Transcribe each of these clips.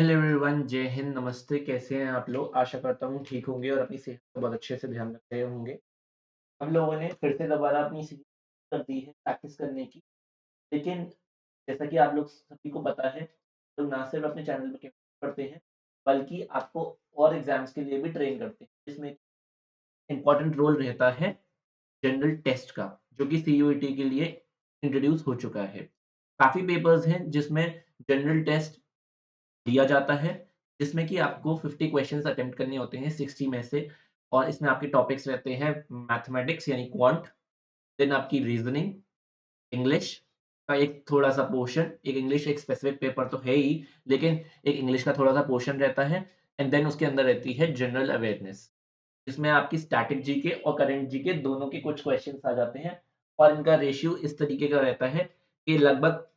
Hello everyone, जय हिंद, नमस्ते। कैसे हैं आप लोग? आशा करता हूँ ठीक होंगे और अपनी सेहत का बहुत अच्छे से ध्यान रख रहे होंगे। हम लोगों ने फिर से दोबारा अपनी सीरीज कर दी है प्रैक्टिस करने की। लेकिन जैसा कि आप लोग सभी को पता है, तो ना सिर्फ अपने चैनल पे पढ़ते हैं, बल्कि आपको और एग्जाम्स के लिए भी ट्रेन करते हैं, जिसमें इम्पोर्टेंट रोल रहता है जनरल टेस्ट का, जो कि सीयूईटी के लिए इंट्रोड्यूस हो चुका है। काफ़ी पेपर्स हैं जिसमें जनरल टेस्ट दिया जाता है, जिसमें कि आपको 50 क्वेश्चन्स अटेम्प्ट करने होते हैं 60 में से। और इसमें आपके टॉपिक्स रहते हैं मैथमेटिक्स यानी क्वांट, देन आपकी रीज़निंग, इंग्लिश का एक थोड़ा-सा पोर्शन, एक इंग्लिश एक स्पेसिफिक पेपर तो है ही, लेकिन एक इंग्लिश का थोड़ा-सा पोर्शन रहता है एंड देन उसके अंदर रहती है जनरल अवेयरनेस, जिसमें आपकी स्टैटिक जीके और करंट जीके दोनों के कुछ क्वेश्चन्स आ जाते हैं। और इनका रेशियो इस तरीके का रहता है कि लगभग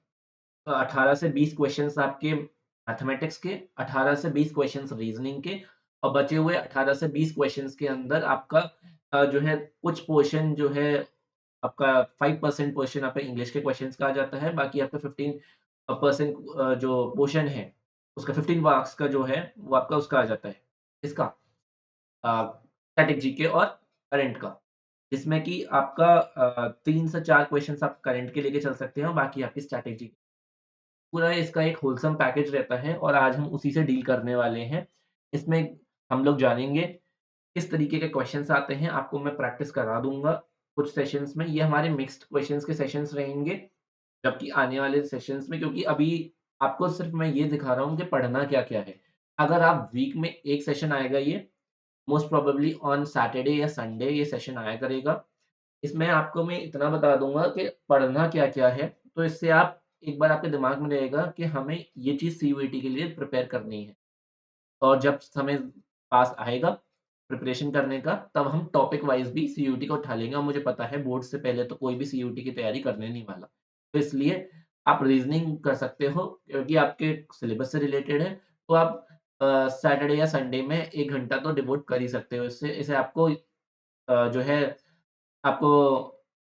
18 से 20 क्वेश्चन्स आपके मैथमेटिक्स के, 18 से 20 क्वेश्चन्स रीज़निंग के और बचे हुए 18 से 20 क्वेश्चन्स के अंदर आपका जो है कुछ पोर्शन जो है आपका 5% पोर्शन आपका इंग्लिश के क्वेश्चन्स का आ जाता है। बाकी आपका 15% जो पोर्शन है, उसका 15 मार्क्स का जो है, वो आपका उसका आ जाता है। किसका? स्टैटिक जीके और करंट का। जिसमें कि आपका 3 से 4 क्वेश्चन्स आप करंट के लेके चल सकते हैं और बाकी आपकी स्टैटिक जी पूरा इसका एक होलसम पैकेज रहता है और आज हम उसी से डील करने वाले हैं। इसमें हम लोग जानेंगे किस तरीके के क्वेश्चन्स आते हैं, आपको मैं प्रैक्टिस करा दूँगा कुछ सेशंस में। ये हमारे मिक्स्ड क्वेश्चन्स के सेशंस रहेंगे, जबकि आने वाले सेशंस में, क्योंकि अभी आपको सिर्फ़ मैं ये दिखा रहा हूँ कि पढ़ना क्या-क्या है। अगर आप वीक में 1 सेशन आएगा ये, मोस्ट प्रोबेबली ऑन सैटरडे या संडे ये सेशन आया करेगा। इसमें आपको मैं इतना बता दूँगा कि पढ़ना क्या-क्या है, तो इससे आप एक बार आपके दिमाग में रहेगा कि हमें ये चीज़ सीयूईटी के लिए प्रिपेयर करनी है। और जब समय पास आएगा प्रिपरेशन करने का, तब हम टॉपिक वाइज़ भी सीयूईटी को उठा लेंगे और मुझे पता है बोर्ड से पहले तो कोई भी सीयूईटी की तैयारी करने नहीं वाला। तो इसलिए आप रीज़निंग कर सकते हो, क्योंकि आपके सिलेबस से रिलेटेड है, तो आप सैटरडे या संडे में 1 घंटा तो डिवोट कर ही सकते हो इससे। इससे आपको जो है आपको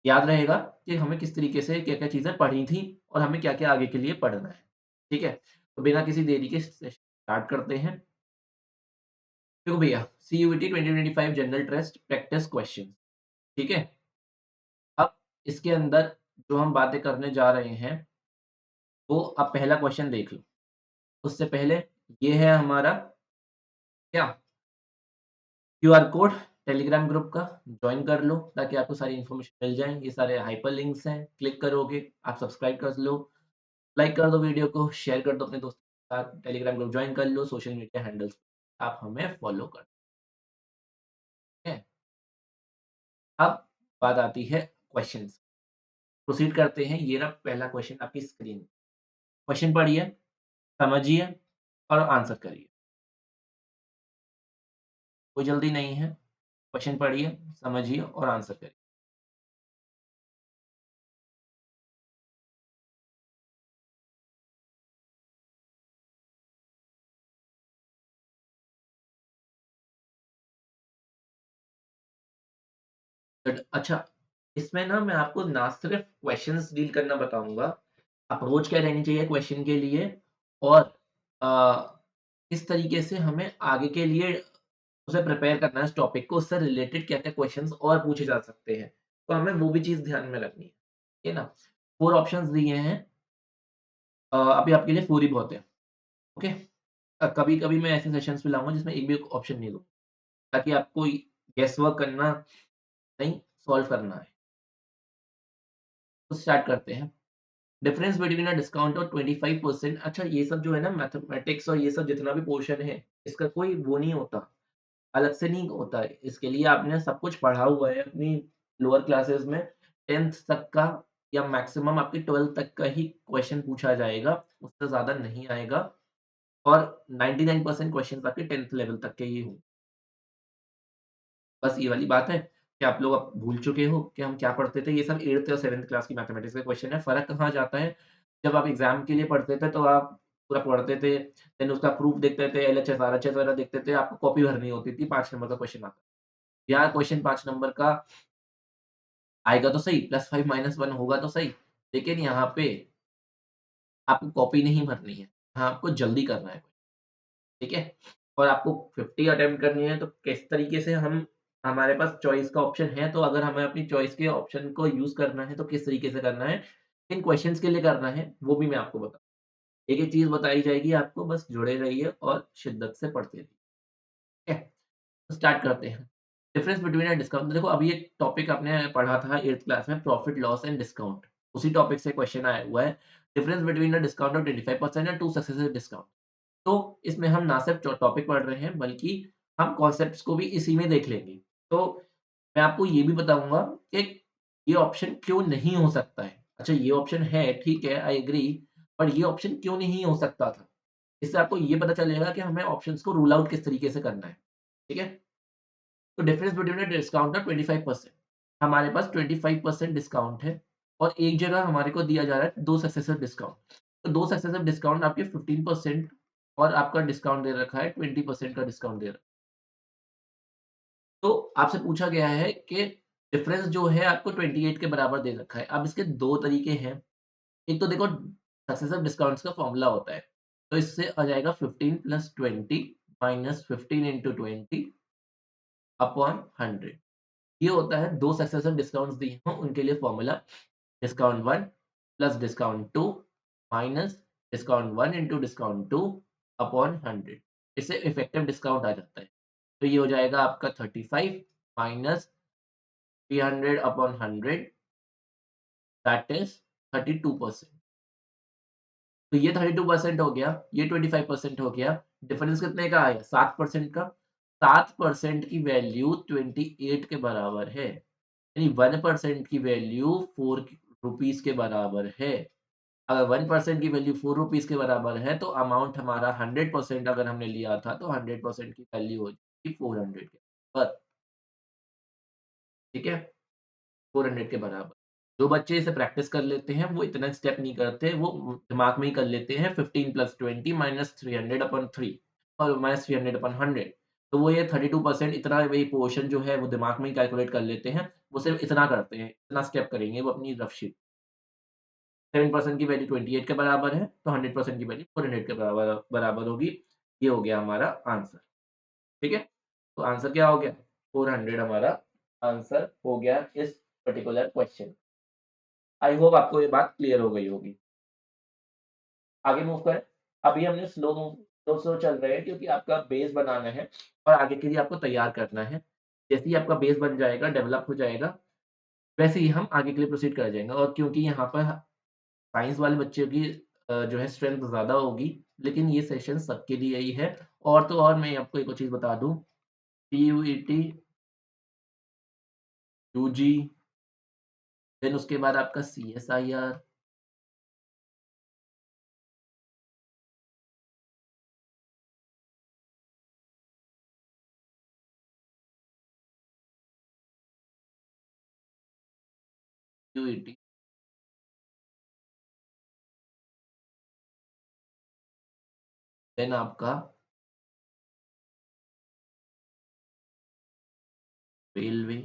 याद रहेगा कि हमें किस तरीके से क्या-क्या चीज़ें पढ़ी थी और हमें क्या-क्या आगे के लिए पढ़ना है। ठीक है? तो बिना किसी देरी के स्टार्ट करते हैं। देखो भैया, CUET 2025 general test practice question, ठीक है? अब इसके अंदर जो हम बातें करने जा रहे हैं, वो आप पहला क्वेश्चन देख लो। उससे पहले ये है हमारा क्या क्यूआर कोड टेलीग्राम ग्रुप का, जॉइन कर लो ताकि आपको सारी इन्फॉर्मेशन मिल जाए। ये सारे हाइपरलिंक्स हैं, क्लिक करोगे, आप सब्सक्राइब कर लो, लाइक कर दो वीडियो को, शेयर कर दो अपने दोस्तों के साथ, टेलीग्राम ग्रुप जॉइन कर लो, सोशल मीडिया हैंडल्स आप हमें फॉलो कर, ठीक है? अब बात आती है क्वेश्चंस। प्रोसीड करते हैं। ये रहा पहला क्वेश्चन आपकी स्क्रीन। क्वेश्चन पढ़िए, समझिए और आंसर करिए। कोई जल्दी नहीं है। क्वेश्चन पढ़िए, समझिए और आंसर करिए। अच्छा, इसमें ना मैं आपको ना सिर्फ क्वेश्चंस डील करना बताऊँगा, अप्रोच क्या रहनी चाहिए क्वेश्चन के लिए और किस तरीके से हमें आगे के लिए उसे प्रिपेयर करना है इस टॉपिक को, उससे रिलेटेड क्या-क्या क्वेश्चंस और पूछे जा सकते हैं। तो हमें वो भी चीज़ ध्यान में रखनी है। ठीक है ना? 4 ऑप्शंस दिए हैं। अभी आपके लिए 4 ही बहुत है। ओके? कभी-कभी मैं ऐसे सेशंस में लाऊँगा जिसमें एक भी ऑप्शन नहीं दूँ, ताकि आपको गेस वर्क करना नहीं, सॉल्व करना है। तो स्टार्ट करते हैं। डिफरेंस बिटवीन अ डिस्काउंट और 25%। अच्छा, ये सब जो है ना मैथमेटिक्स और ये सब जितना भी पोर्शन है, इसका कोई वो नहीं होता, अलग से नहीं होता है। इसके लिए आपने सब कुछ पढ़ा हुआ है अपनी लोअर क्लासेस में। 10th तक का या मैक्सिमम आपकी 12th तक का ही क्वेश्चन पूछा जाएगा, उससे ज़्यादा नहीं आएगा और 99% क्वेश्चन्स आपके 10th लेवल तक के ही हों। बस ये वाली बात है कि आप लोग अब भूल चुके हो कि हम क्या पढ़ते थे। ये सब 8th और 7th क्लास की मैथमेटिक्स के क्वेश्चन है। फ़र्क कहाँ जाता है, जब आप एग्ज़ाम के लिए पढ़ते थे तो आप पूरा पढ़ते थे, देन उसका प्रूफ देखते थे, एलएचएस, आरएचएस वगैरह देखते थे, आपको कॉपी भरनी होती थी, 5 नंबर का क्वेश्चन आता। यहाँ क्वेश्चन 5 नंबर का आएगा तो सही, +5 -1 होगा तो सही, लेकिन यहाँ पे आपको कॉपी नहीं भरनी है, हाँ, आपको जल्दी करना है। ठीक है? और आपको 50 अटेम्प्ट करनी है तो किस तरीके से हम हमारे पास चॉइस का ऑप्शन है, तो अगर हमें अपनी चॉइस के ऑप्शन को यूज़ करना है तो किस तरीके से करना है, किन क्वेश्चन्स के लिए करना है, वो भी मैं आपको एक-एक चीज़ बताई जाएगी आपको, बस जुड़े रहिए और शिद्दत से पढ़ते रहिए, ठीक है? तो स्टार्ट करते हैं। डिफरेंस बिटवीन अ डिस्काउंट देखो अभी एक टॉपिक आपने पढ़ा था 8th क्लास में प्रॉफिट, लॉस एंड डिस्काउंट। उसी टॉपिक से क्वेश्चन आया हुआ है। Difference between a discount of 25% and 2 successive discount. तो इसमें हम ना सिर्फ टॉपिक पढ़ रहे हैं बल्कि हम कॉन्सेप्ट्स को भी इसी में देख लेंगे। तो मैं आपको ये भी बताऊँगा कि ये ऑप्शन क्यों नहीं हो सकता है। अच्छा ये ऑप्शन है, ठीक है, आई एग्री पर ये ऑप्शन क्यों नहीं हो सकता था? इससे आपको ये पता चलेगा कि हमें ऑप्शंस को रूल आउट किस तरीके से करना है। ठीक है? तो difference between a discount of 25% हमारे पास 25% डिस्काउंट है और एक जगह हमारे को दिया जा रहा है 2 सक्सेसिव डिस्काउंट। तो 2 सक्सेसिव डिस्काउंट आपके 15% और आपका डिस्काउंट दे रखा है 20% का डिस्काउंट दे रखा है। तो आपसे पूछा गया है कि डिफरेंस जो है आपको 28 के बराबर दे रखा है। अब इसके 2 तरीके हैं। एक तो देखो सक्सेसिव डिस्काउंट्स का फॉर्मूला होता है। तो इससे आ जाएगा 15 प्लस 20 माइनस 15 इंटू 20 अपॉन 100। ये होता है 2 सक्सेसिव डिस्काउंट्स दिए हों उनके लिए formula discount 1 plus discount 2 minus discount 1 into discount 2 upon 100। इससे इफेक्टिव डिस्काउंट आ जाता है। तो ये हो जाएगा आपका 35 माइनस 300 अपॉन 100 दैट इज़ 32%। तो ये 32% हो गया, ये 25% हो गया। डिफरेंस कितने का आया? 7% का। 7% की वैल्यू 28 के बराबर है। यानी 1% की वैल्यू 4 रुपीज़ के बराबर है। अगर 1% की वैल्यू 4 रुपीज़ के बराबर है, तो अमाउंट हमारा 100% अगर हमने लिया था, तो 100% की वैल्यू हो जाएगी 400 के बराबर, ठीक है? 400 के बराबर। जो बच्चे इसे प्रैक्टिस कर लेते हैं, वो इतना स्टेप नहीं करते, वो दिमाग में ही कर लेते हैं 15 प्लस 20 माइनस 300 अपॉन 3 और माइनस 300 अपॉन 100। तो वो ये 32% इतना वही पोर्शन जो है, वो दिमाग में ही कैलकुलेट कर लेते हैं। वो सिर्फ इतना करते हैं, इतना स्टेप करेंगे वो अपनी रफ शीट। 7% की वैल्यू 28 के बराबर है, तो 100% की वैल्यू 400 के बराबर बराबर होगी। ये हो गया हमारा आंसर, ठीक है? तो आंसर क्या हो गया? 400 हमारा आंसर हो गया इस पर्टिकुलर क्वेश्चन। आई होप आपको ये बात क्लियर हो गई होगी। आगे मूव करें। अभी हमने स्लो चल रहे हैं क्योंकि आपका बेस बनाना है और आगे के लिए आपको तैयार करना है। जैसे ही आपका बेस बन जाएगा, डेवलप हो जाएगा, वैसे ही हम आगे के लिए प्रोसीड कर जाएँगे और क्योंकि यहाँ पर साइंस वाले बच्चों की जो है स्ट्रेंथ ज़्यादा होगी, लेकिन ये सेशन सबके लिए ही है। और तो और मैं आपको एक और चीज़ बता दूँ, पीयूईटी, यूजी, देन उसके बाद आपका सीएसआईआर, पीयूईटी, देन आपका railway,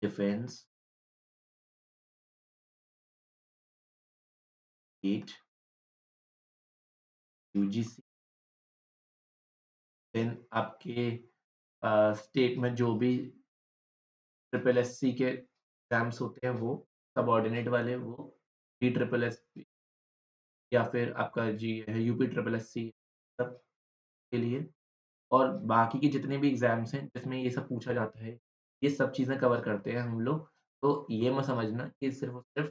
defence, NEET, UGC, then आपके स्टेट में जो भी ट्रिपल एससी के एग्ज़ाम्स होते हैं वो, सबऑर्डिनेट वाले वो, डी ट्रिपल एसपी या फिर आपका जी है यूपी ट्रिपल एससी सब के लिए और बाकी के जितने भी एग्ज़ाम्स हैं जिसमें ये सब पूछा जाता है, ये सब चीज़ें कवर करते हैं हम लोग। तो ये मत समझना कि सिर्फ़ और सिर्फ़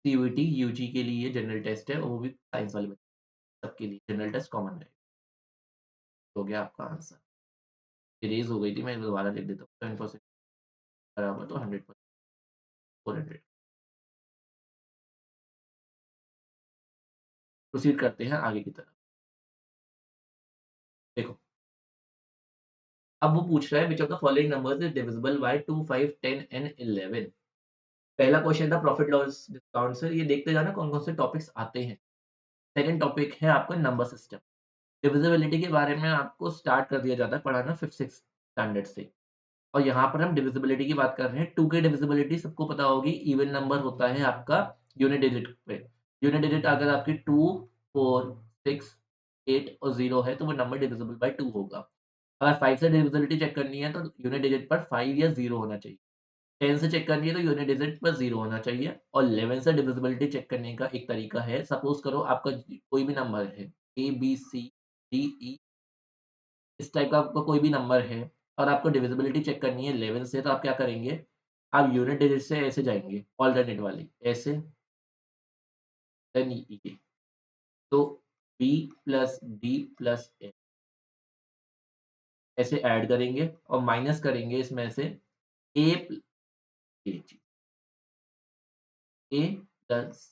सीयूईटी, यूजी के लिए जनरल टेस्ट है और वो भी साइंस वाले बच्चे सबके लिए जनरल टेस्ट कॉमन रहेगा। हो गया आपका आंसर। इरेज़ हो गई थी, मैं दोबारा लिख देता हूँ 7% बराबर तो 100% 400। प्रोसीड करते हैं आगे की तरफ। देखो, अब वो पूछ रहा है which of the following numbers is divisible by 2, 5, 10 and 11। पहला क्वेश्चन था प्रॉफिट लॉस डिस्काउंट से, ये देखते जाना कौन-कौन से टॉपिक्स आते हैं। सेकंड टॉपिक है आपका नंबर सिस्टम। डिविजिबिलिटी के बारे में आपको स्टार्ट कर दिया जाता है पढ़ाना 5th-6th स्टैंडर्ड से और यहाँ पर हम डिविजिबिलिटी की बात कर रहे हैं। 2 की डिविजिबिलिटी सबको पता होगी, इवन नंबर होता है आपका यूनिट डिजिट पे। यूनिट डिजिट अगर आपकी 2 4, 6, 8 और 0 है तो वो नंबर डिविजिबल बाय 2 होगा। अगर 5 से डिविजिबिलिटी चेक करनी है तो यूनिट डिजिट पर 5 या 0 होना चाहिए। 10 से चेक करनी है तो यूनिट डिजिट पर 0 होना चाहिए और 11 से डिविजिबिलिटी चेक करने का एक तरीका है, सपोज़ करो आपका कोई भी नंबर है ए, बी, सी, डी, ई, इस टाइप का आपका कोई भी नंबर है और आपको डिविजिबिलिटी चेक करनी है 11 से, तो आप क्या करेंगे? आप यूनिट डिजिट से ऐसे जाएँगे, अल्टरनेट वाली, ऐसे देन ये। तो बी प्लस डी प्लस ए ऐसे ऐड करेंगे और माइनस करेंगे इसमें से ए प्ल ए जी, ए प्लस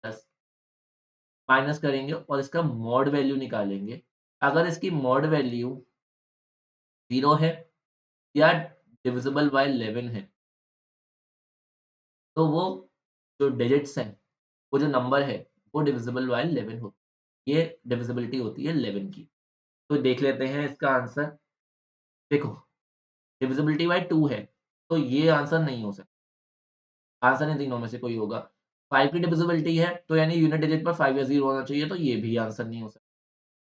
प्लस माइनस करेंगे और इसका मॉड वैल्यू निकालेंगे। अगर इसकी मॉड वैल्यू 0 है या डिविजिबल बाय 11 है, तो वो जो डिजिट्स हैं, वो जो नंबर है, वो डिविजिबल बाय 11 होता है। ये डिविजिबिलिटी होती है 11 की। तो देख लेते हैं इसका आंसर। देखो, डिविजिबिलिटी बाय 2 है, तो ये आंसर नहीं हो सकता। आंसर इन तीनों में से कोई होगा। 5 की डिविजिबिलिटी है, तो यानी यूनिट डिजिट पर 5 या 0 होना चाहिए, तो ये भी आंसर नहीं हो सकता।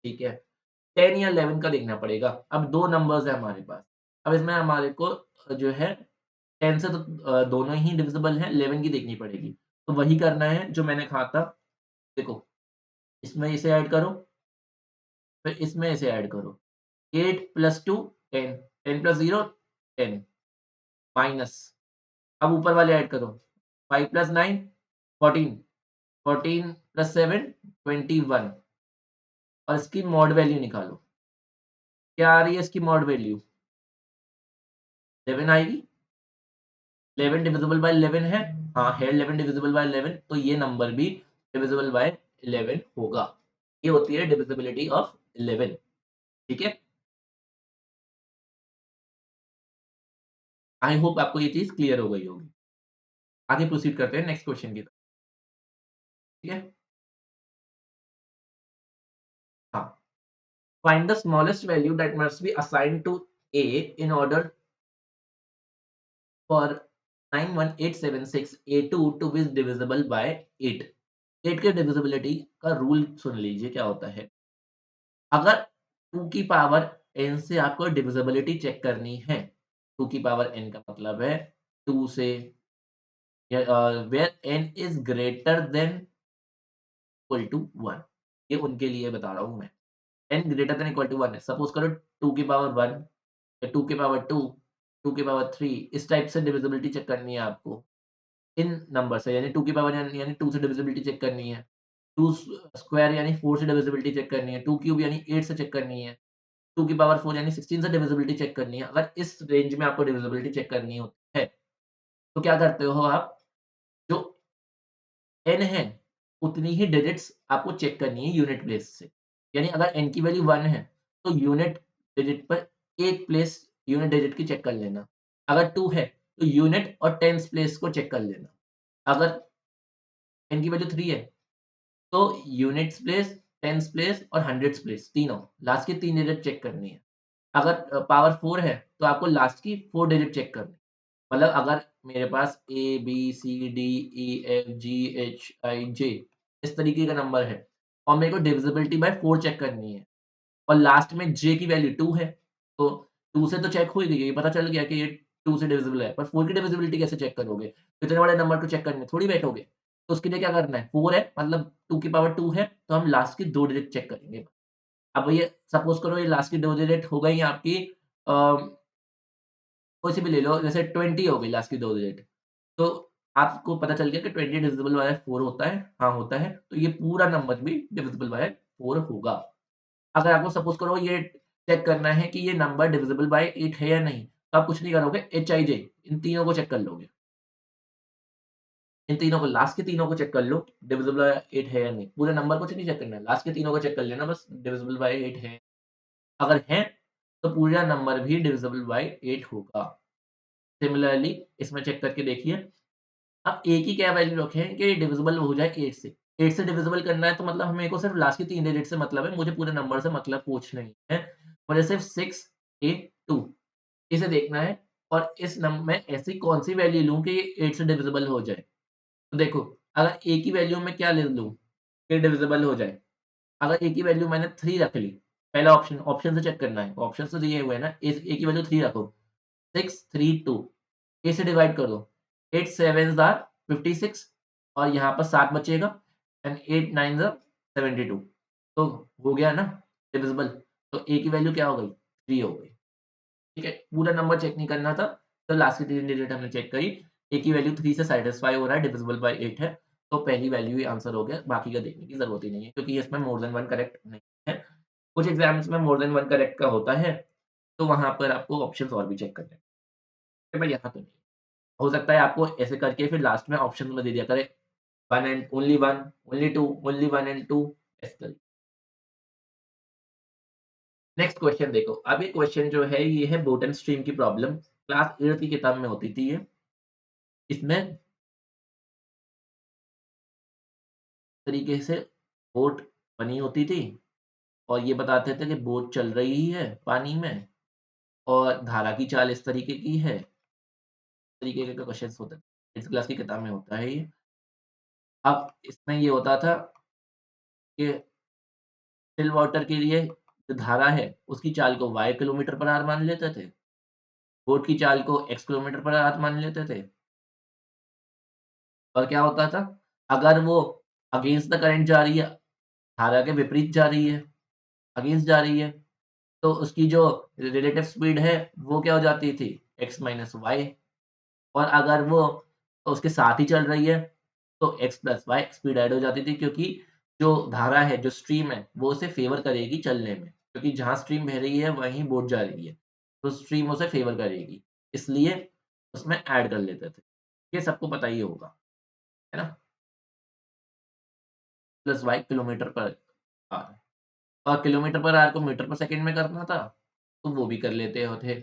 ठीक है? 10 या 11 का देखना पड़ेगा। अब 2 नंबर्स हैं हमारे पास। अब इसमें हमारे को जो है 10 से तो दोनों ही डिविजिबल हैं, 11 की देखनी पड़ेगी। तो वही करना है जो मैंने कहा था। देखो, इसमें इसे ऐड करो, फिर इसमें इसे ऐड करो। 8 + 2 10, 10 + 0 10 माइनस अब ऊपर वाले ऐड करो। 5 + 9 14, 14 + 7 21 और इसकी मॉड वैल्यू निकालो। क्या आ रही है इसकी मॉड वैल्यू? 11 आएगी। 11 डिविजिबल बाय 11 है? हाँ, है 11 डिविजिबल बाय 11 तो ये नंबर भी डिविजिबल बाय 11 होगा। ये होती है डिविजिबिलिटी ऑफ 11। ठीक है? आई होप आपको ये चीज़ क्लियर हो गई होगी। आगे प्रोसीड करते हैं नेक्स्ट क्वेश्चन की तरफ। ठीक है? हाँ। Find the smallest value that must be assigned to A in order for 91876 A2 to be divisible by 8। 8 के डिविजिबिलिटी का रूल सुन लीजिए क्या होता है। अगर 2 की पावर n से आपको डिविजिबिलिटी चेक करनी है, 2 की पावर n का मतलब है 2 से या where n is greater than equal to 1। ये उनके लिए बता रहा हूँ मैं। n greater than equal to 1 है। सपोज़ करो 2 की पावर 1 या 2 की पावर 2, 2 की पावर 3 इस टाइप से डिविजिबिलिटी चेक करनी है आपको। इन नंबर से यानी 2 की पावर यानी 2 से डिविजिबिलिटी चेक करनी है। 2 स्क्वायर यानी 4 से डिविजिबिलिटी चेक करनी है। 2 क्यूब यानी 8 से चेक करनी है। 2 की पावर 4 यानी 16 से डिविजिबिलिटी चेक करनी है। अगर इस रेंज में आपको डिविजिबिलिटी चेक करनी होती है, तो क्या करते हो आप, जो n है, उतनी ही डिजिट्स आपको चेक करनी है यूनिट प्लेस से। यानी अगर n की वैल्यू 1 है, तो यूनिट डिजिट पर 1 प्लेस यूनिट डिजिट की चेक कर लेना। अगर 2 है, तो यूनिट और टेंथ प्लेस को चेक कर लेना। अगर n की वैल्यू 3 है, तो यूनिट्स प्लेस, टेंस प्लेस और हंड्रेड्स प्लेस तीनों, लास्ट की 3 डिजिट चेक करनी है। अगर पावर 4 है, तो आपको लास्ट की 4 डिजिट चेक करनी है। मतलब अगर मेरे पास ए, बी, सी, डी, ई, एफ, जी, एच, आई, जे इस तरीके का नंबर है और मेरे को डिविजिबिलिटी बाय 4 चेक करनी है और लास्ट में जे की वैल्यू 2 है, तो 2 से तो चेक हो ही गई, ये पता चल गया कि ये 2 से डिविजिबल है, पर 4 की डिविजिबिलिटी कैसे चेक करोगे? इतने बड़े नंबर को चेक करने थोड़ी बैठोगे। तो उसके लिए क्या करना है, 4 है मतलब 2 की पावर 2 है, तो हम लास्ट की 2 डिजिट चेक करेंगे। अब ये सपोज़ करो ये लास्ट की 2 डिजिट हो गई आपकी अ, कोई सी भी ले लो जैसे 20 हो गई लास्ट की 2 डिजिट। तो आपको पता चल गया कि 20 डिविजिबल बाय 4 होता है, हाँ होता है, तो ये पूरा नंबर भी डिविजिबल बाय 4 होगा। अगर आपको सपोज़ करो ये चेक करना है कि ये नंबर डिविजिबल बाय 8 है या नहीं, तो आप कुछ नहीं करोगे हिज इन तीनों को चेक कर लोगे। इन तीनों को लास्ट के तीनों को चेक कर लो, डिविजिबल बाय 8 है या नहीं। पूरे नंबर को नहीं चेक करना है, लास्ट के तीनों को चेक कर लेना बस डिविजिबल बाय 8 है। अगर है, तो पूरा नंबर भी डिविजिबल बाय 8 होगा। सिमिलरली इसमें चेक करके देखिए, अब A की क्या वैल्यू रखें कि डिविजिबल हो जाए 8 से। 8 से डिविजिबल करना है तो मतलब मेरे को सिर्फ लास्ट की 3 डिजिट से मतलब है, मुझे पूरे नंबर से मतलब कुछ नहीं है। मुझे सिर्फ 6A2 इसे देखना है और इस नम मैं ऐसी कौन-सी वैल्यू लूँ कि ये 8 से डिविजिबल हो जाए। तो देखो, अगर A की वैल्यू मैं क्या ले लूँ कि डिविजिबल हो जाए? अगर ए की वैल्यू मैंने 3 रख ली, पहला ऑप्शन से चेक करना है, ऑप्शन तो दिए हुए हैं ना, ए की वैल्यू 3 रखो, 6 3 2, ए से डिवाइड कर दो, 8 7 आर 56 और यहाँ पर 7 बचेगा एंड 8 9 आर 72, तो हो गया ना डिविजिबल। तो ए की वैल्यू क्या हो गई? 3 हो गई। ठीक है, पूरा नंबर चेक नहीं करना था, तो लास्ट की 3 डिजिट हमने चेक करी, ए की वैल्यू 3 से सैटिस्फाई हो रहा है, डिविजिबल बाय 8 है, तो पहली वैल्यू ही आंसर हो गया, बाकी का देखने की ज़रूरत ही नहीं है, क्योंकि इसमें मोर देन 1 करेक्ट नहीं है। कुछ एग्ज़ाम्स में मोर देन 1 करेक्ट का होता है, तो वहाँ पर आपको ऑप्शंस और भी चेक करने हैं, पर यहाँ तो नहीं। हो सकता है आपको ऐसे करके फिर लास्ट में ऑप्शन में दे दिया करे 1 and only 1, only 2, only 1 and 2 ऐसे करके। नेक्स्ट क्वेश्चन देखो, अब ये क्वेश्चन जो है ये है बोट एंड स्ट्रीम की प्रॉब्लम, क्लास 8th की किताब में होती थी ये। इसमें तरीके से बोट बनी होती थी और ये बताते थे कि बोट चल रही है पानी में और धारा की चाल इस तरीके की है। इस तरीके के क्वेश्चंस होते थे। 8th क्लास की किताब में होता है ये। अब इसमें ये होता था कि स्टिल वाटर के लिए जो धारा है उसकी चाल को y किलोमीटर पर आवर मान लेते थे। बोट की चाल को x किलोमीटर पर आवर मान लेते थे। और क्या होता था, अगर वो अगेंस्ट द करंट जा रही है, धारा के विपरीत जा रही है, अगेंस्ट जा रही है, तो उसकी जो रिलेटिव स्पीड है वो क्या हो जाती थी? x minus Y. और अगर वो उसके साथ ही चल रही है तो x plus Y speed add हो जाती थी, क्योंकि जो धारा है, जो स्ट्रीम है, वो उसे फेवर करेगी चलने में, क्योंकि जहाँ स्ट्रीम बह रही है वहीं बोट जा रही है, तो स्ट्रीम उसे फेवर करेगी, इसलिए उसमें ऐड कर लेते थे। ये सबको पता ही होगा, है ना? Plus Y kilometre per hour, और किलोमीटर पर आवर को मीटर पर सेकंड में करना था, तो वो भी कर लेते होते।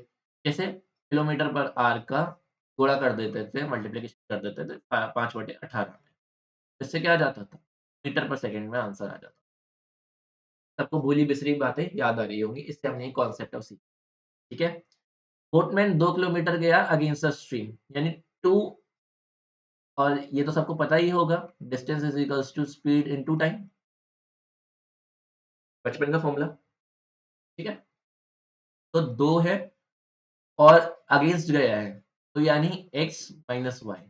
जैसे किलोमीटर पर आवर का गुणा कर देते थे, मल्टीप्लिकेशन कर देते थे 5/18 में। इससे क्या आ जाता था? मीटर पर सेकंड में आंसर आ जाता। सबको भूली-बिसरी बातें याद आ रही होंगी, इससे हमने ये कॉन्सेप्ट अब सीखा, ठीक है? बोटमैन 2 किलोमीटर गया अगेंस्ट द स्ट्रीम, यानी 2, और ये तो सबको पता ही होगा, distance is equals to speed into time, बचपन का फ़ॉर्मूला, ठीक है? तो 2 है और अगेंस्ट गया है, तो यानी x माइनस वाई,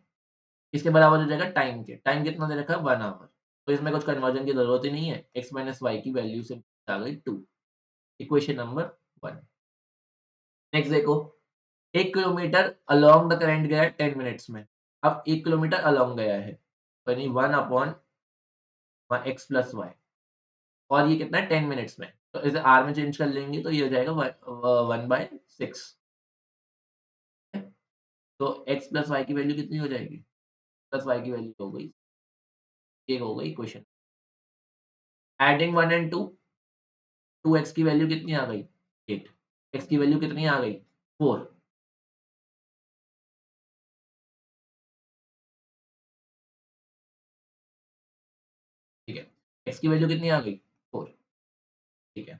इसके बराबर हो जाएगा टाइम के। टाइम कितना दे रखा है? 1 आवर, तो इसमें कुछ कन्वर्जन की ज़रूरत ही नहीं है, x माइनस वाई की वैल्यू सिंपल आ गई 2, इक्वेशन नंबर 1। नेक्स्ट देखो, 1 किलोमीटर अलोंग द करंट गया है 10 मिनट्स में। अब 1 किलोमीटर अलोंग गया है, तो यानी 1 अपॉन x प्लस वाई, और ये कितना है 10 मिनट्स में, तो इसे आर में चेंज कर लेंगे तो ये हो जाएगा 1/6। तो x प्लस वाई की वैल्यू कितनी हो जाएगी? प्लस वाई की वैल्यू हो गई, ये हो गई इक्वेशन। एडिंग 1 एंड 2, 2x की वैल्यू कितनी आ गई? 8, x की वैल्यू कितनी आ गई? 4, ठीक है। x की वैल्यू कितनी आ गई? 4, ठीक है।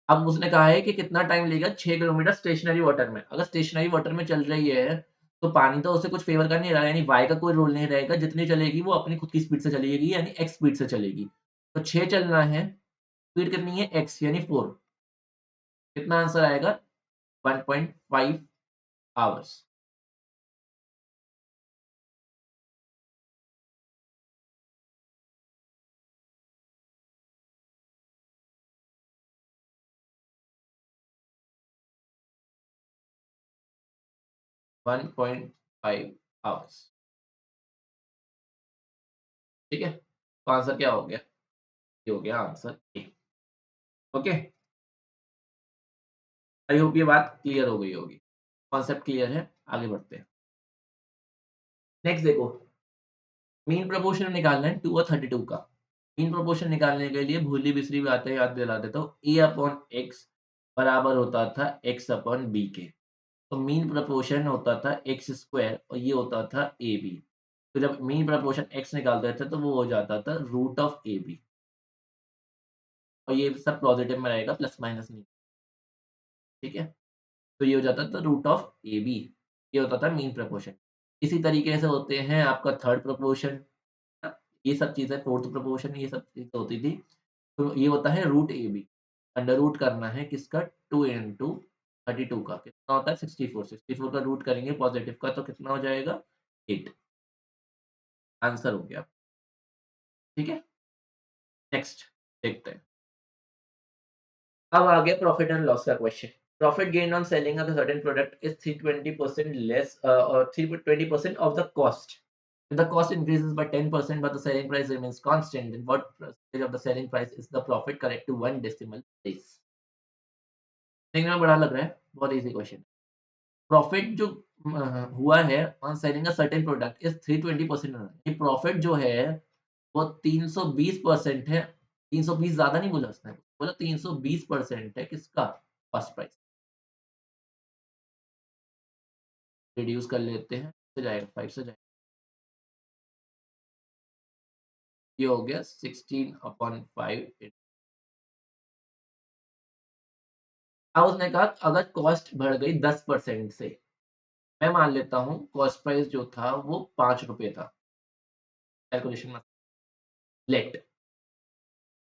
अब उसने कहा है कि कितना टाइम लेगा 6 किलोमीटर स्टेशनरी वाटर में। अगर स्टेशनरी वाटर में चल रही है, तो पानी तो उसे कुछ फ़ेवर कर नहीं रहा है, यानी y का कोई रोल नहीं रहेगा, जितनी चलेगी वो अपनी खुद की स्पीड से चलेगी, यानी x स्पीड से चलेगी। तो 6 चलना है, स्पीड कितनी है? x यानी 4, कितना आंसर आएगा? 1.5 आवर्स। 1.5 आवर्स, ठीक है? तो आंसर क्या हो गया? ये हो गया answer A. Okay? I hope ये बात क्लियर हो गई होगी। कॉन्सेप्ट क्लियर है, आगे बढ़ते हैं। नेक्स्ट देखो, मीन प्रोपोर्शन निकालना है 2 और 32 का। मीन प्रोपोर्शन निकालने के लिए भूली-बिसरी बातें याद दिला देता हूँ। a अपॉन x बराबर होता था x अपॉन b के। तो मीन प्रोपोर्शन होता था x स्क्वायर और ये होता था ab। तो जब मीन प्रोपोर्शन x निकालते थे तो वो हो जाता था रूट ऑफ ab, और ये सब पॉजिटिव में रहेगा, प्लस माइनस नहीं, ठीक है? तो ये हो जाता था रूट ऑफ ab, ये होता था मीन प्रोपोर्शन। इसी तरीके से होते हैं आपका थर्ड प्रोपोर्शन, ये सब चीज़ें, फोर्थ प्रोपोर्शन, ये सब चीज़ें होती थी। तो ये होता है root A B, under root करना है किसका 2 इंटू 32 का कितना होता है 64, 64 का रूट करेंगे पॉजिटिव का तो कितना हो जाएगा 8, आंसर हो गया। ठीक है, नेक्स्ट देखते हैं। अब आ गया प्रॉफिट एंड लॉस का question. Profit gain on selling of a certain product is 320% less or 320% of the cost. If the cost increases by 10% but the selling price remains constant, then what percentage of the selling price is the profit correct to one decimal place? देखने में बड़ा लग रहा है, बहुत easy question. Profit जो हुआ है on selling a certain product is 320%। ये प्रॉफिट जो है वो 320% है। 320 ज्यादा नहीं बोला उसने, बोला 320% है किसका कॉस्ट प्राइस। रिड्यूस कर लेते हैं से जाएगा 5 से जाएगा, ये हो गया 16/5। अब उसने कहा अगर कॉस्ट बढ़ गई 10% से, मैं मान लेता हूँ कॉस्ट प्राइस जो था वो 5 रुपए था, कैलकुलेशन में लेट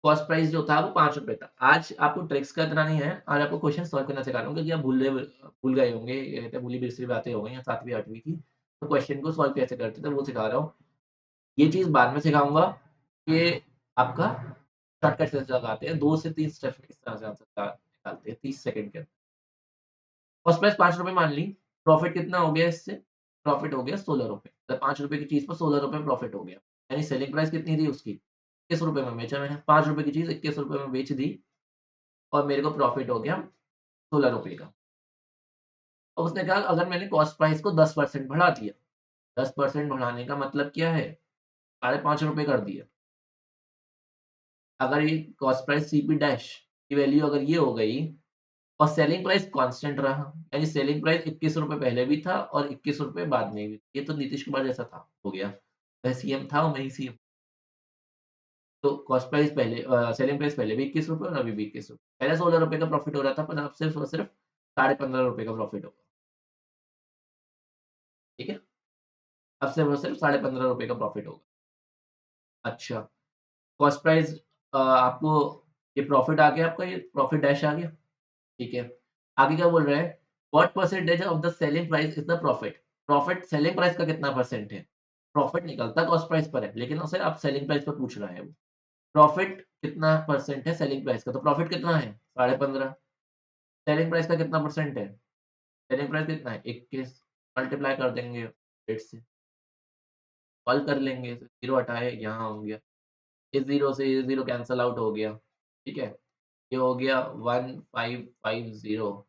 कॉस्ट प्राइस जो था वो 5 रुपए था। आज आपको ट्रिक्स का इतना नहीं है, आज आपको क्वेश्चन सॉल्व करना सिखा रहा हूँ क्योंकि आप भूल गए होंगे, ये कहते हैं भूली-बिसरी बातें हो गई हैं 7वीं 8वीं की। तो क्वेश्चन को सॉल्व कैसे करते थे वो सिखा रहा हूँ। ये चीज़ बाद में सिखाऊँगा कि आपका शॉर्टकट कैसे लगाते हैं, 2 से 3 स्टेप्स में किस तरह से आंसर निकालते हैं 30 सेकंड के अंदर। कॉस्ट प्राइस 5 रुपए मान ली, प्रॉफिट कितना हो गया इससे? प्रॉफिट हो गया 16 रुपए। तो 5 रुपए की चीज़ पर 16 रुपए प्रॉफिट हो गया। यानी सेलिंग प्राइस कितनी थी उसकी? 21 रुपए में बेचा मैंने। 5 रुपए की चीज़ 21 रुपए में बेच दी और मेरे को प्रॉफिट हो गया 16 रुपए का। अब उसने कहा अगर मैंने कॉस्ट प्राइस को 10% बढ़ा दिया, 10% बढ़ाने का मतलब क्या है? साढ़े 5 रुपए कर दिया। अगर ये कॉस्ट प्राइस सीपी डैश की वैल्यू अगर ये हो गई और सेलिंग प्राइस कांस्टेंट रहा, यानी सेलिंग प्राइस 21 रुपए पहले भी था और 21 रुपए बाद में भी। ये तो नीतीश कुमार जैसा था, हो गया। वह सीएम था और मैं ही सीएम। तो कॉस्ट प्राइस पहले सेलिंग प्राइस पहले भी 21 रुपए और अभी भी 21 रुपए। पहले 16 रुपए का प्रॉफिट हो रहा था, पर अब सिर्फ और सिर्फ साढ़े 15 रुपए का प्रॉफिट होगा। ठीक है? अब सिर्फ और सिर्फ साढ़े 15 रुपए का प्रॉफिट होगा। अच्छा, कॉस्ट प्राइस आपको ये प्रॉफिट आ गया, आपका ये प्रॉफिट डैश आ गया। ठीक है। आगे क्या बोल रहा है? What percentage of the selling price is the profit? Profit selling price का कितना परसेंट है? प्रॉफिट निकलता कॉस्ट प्राइस पर है, लेकिन उससे अब सेलिंग प्राइस पर पूछ रहा है वो। प्रॉफिट कितना परसेंट है सेलिंग प्राइस का? तो प्रॉफिट कितना है? 15.5। सेलिंग प्राइस का कितना परसेंट है? सेलिंग प्राइस कितना है? 21। मल्टीप्लाई कर देंगे 8 से। सॉल्व कर लेंगे। 0 हटाए यहाँ हो गया। इस 0 से ये 0 कैंसल आउट हो गया। ठीक है? ये हो गया 1550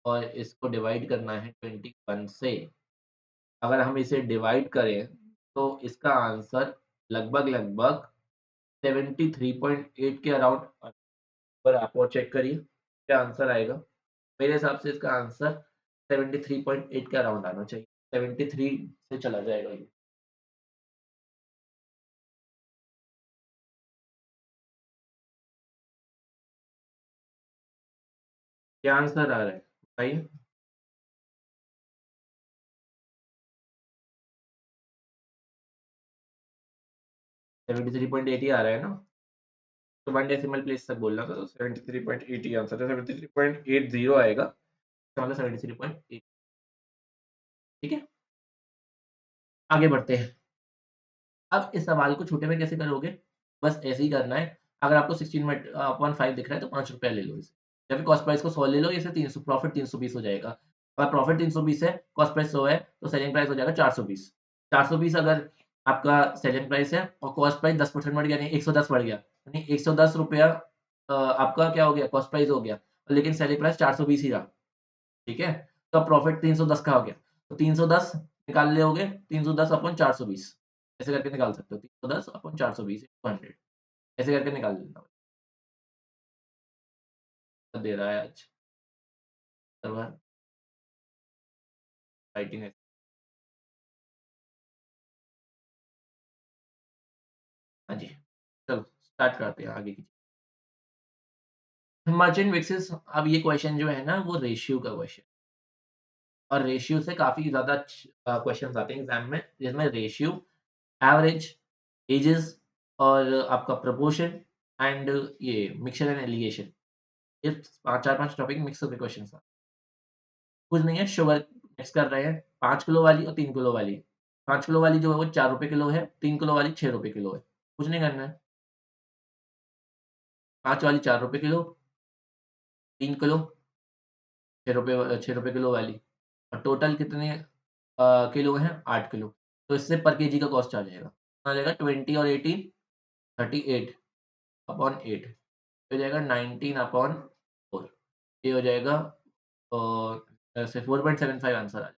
और इसको डिवाइड करना है 21 से। अगर हम इसे डिवाइड करें तो इसका आंसर लगभग-लगभग 73.8 के अराउंड पर आप और चेक करिए, क्या आंसर आएगा? मेरे हिसाब से इसका आंसर 73.8 के अराउंड आना चाहिए। 73 से चला जाएगा ये। क्या आंसर आ रहा है? बताइए। 73.8 ही आ रहा है ना? तो 1 डेसिमल प्लेस तक बोलना था तो 73.8 ही आंसर है। 73.80 आएगा। इसका मतलब 73.8। ठीक है? आगे बढ़ते हैं। अब इस सवाल को छोटे में कैसे करोगे? बस ऐसे ही करना है। अगर आपको 16 में अपॉन 5 दिख रहा है तो ₹5 ले लो इसे। या फिर कॉस्ट प्राइस को 100 ले लो, इसे 300 प्रॉफिट 320 हो जाएगा। और प्रॉफिट 320 है, कॉस्ट प्राइस 100 है, तो सेलिंग प्राइस हो जाएगा 420। 420 अगर आपका सेलिंग प्राइस है और कॉस्ट प्राइस 10% बढ़ गया, यानी 110 बढ़ गया। यानी ₹110 आपका क्या हो गया? कॉस्ट प्राइस हो गया। लेकिन सेलिंग प्राइस 420 ही रहा। ठीक है? तो प्रॉफिट 310 का हो गया। तो 310 निकाल लोगे, 310 अपॉन 420 ऐसे करके निकाल सकते हो। 310 अपॉन 420 100 ऐसे करके निकाल लेना। दे रहा है आज सर्वर राइटिंग है। हाँ जी, चलो स्टार्ट करते हैं आगे की। मर्चेंट मिक्सेस, अब ये क्वेश्चन जो है ना वो रेशियो का क्वेश्चन, और रेशियो से काफ़ी ज़्यादा क्वेश्चन्स आते हैं एग्ज़ाम में, जिसमें रेशियो, एवरेज, एजेस और आपका प्रोपोर्शन एंड ये मिक्सचर एंड एलिगेशन, ये 4-5 टॉपिक मिक्स होके क्वेश्चन था। कुछ नहीं है, शुगर मिक्स कर रहे हैं, 5 किलो वाली और 3 किलो वाली। 5 किलो वाली जो है वो ₹4 किलो है, 3 किलो वाली ₹6 किलो है। कुछ नहीं करना है, 5 वाली ₹4 किलो, 3 किलो ₹6 किलो वाली, और टोटल कितने किलो हैं? 8 किलो। तो इससे पर केजी का कॉस्ट आ जाएगा। कितना आ जाएगा? 20 और 18 38 अपॉन 8, हो जाएगा 19 अपॉन 4। ये हो जाएगा ऐसे 4.75 आंसर आ जाएगा।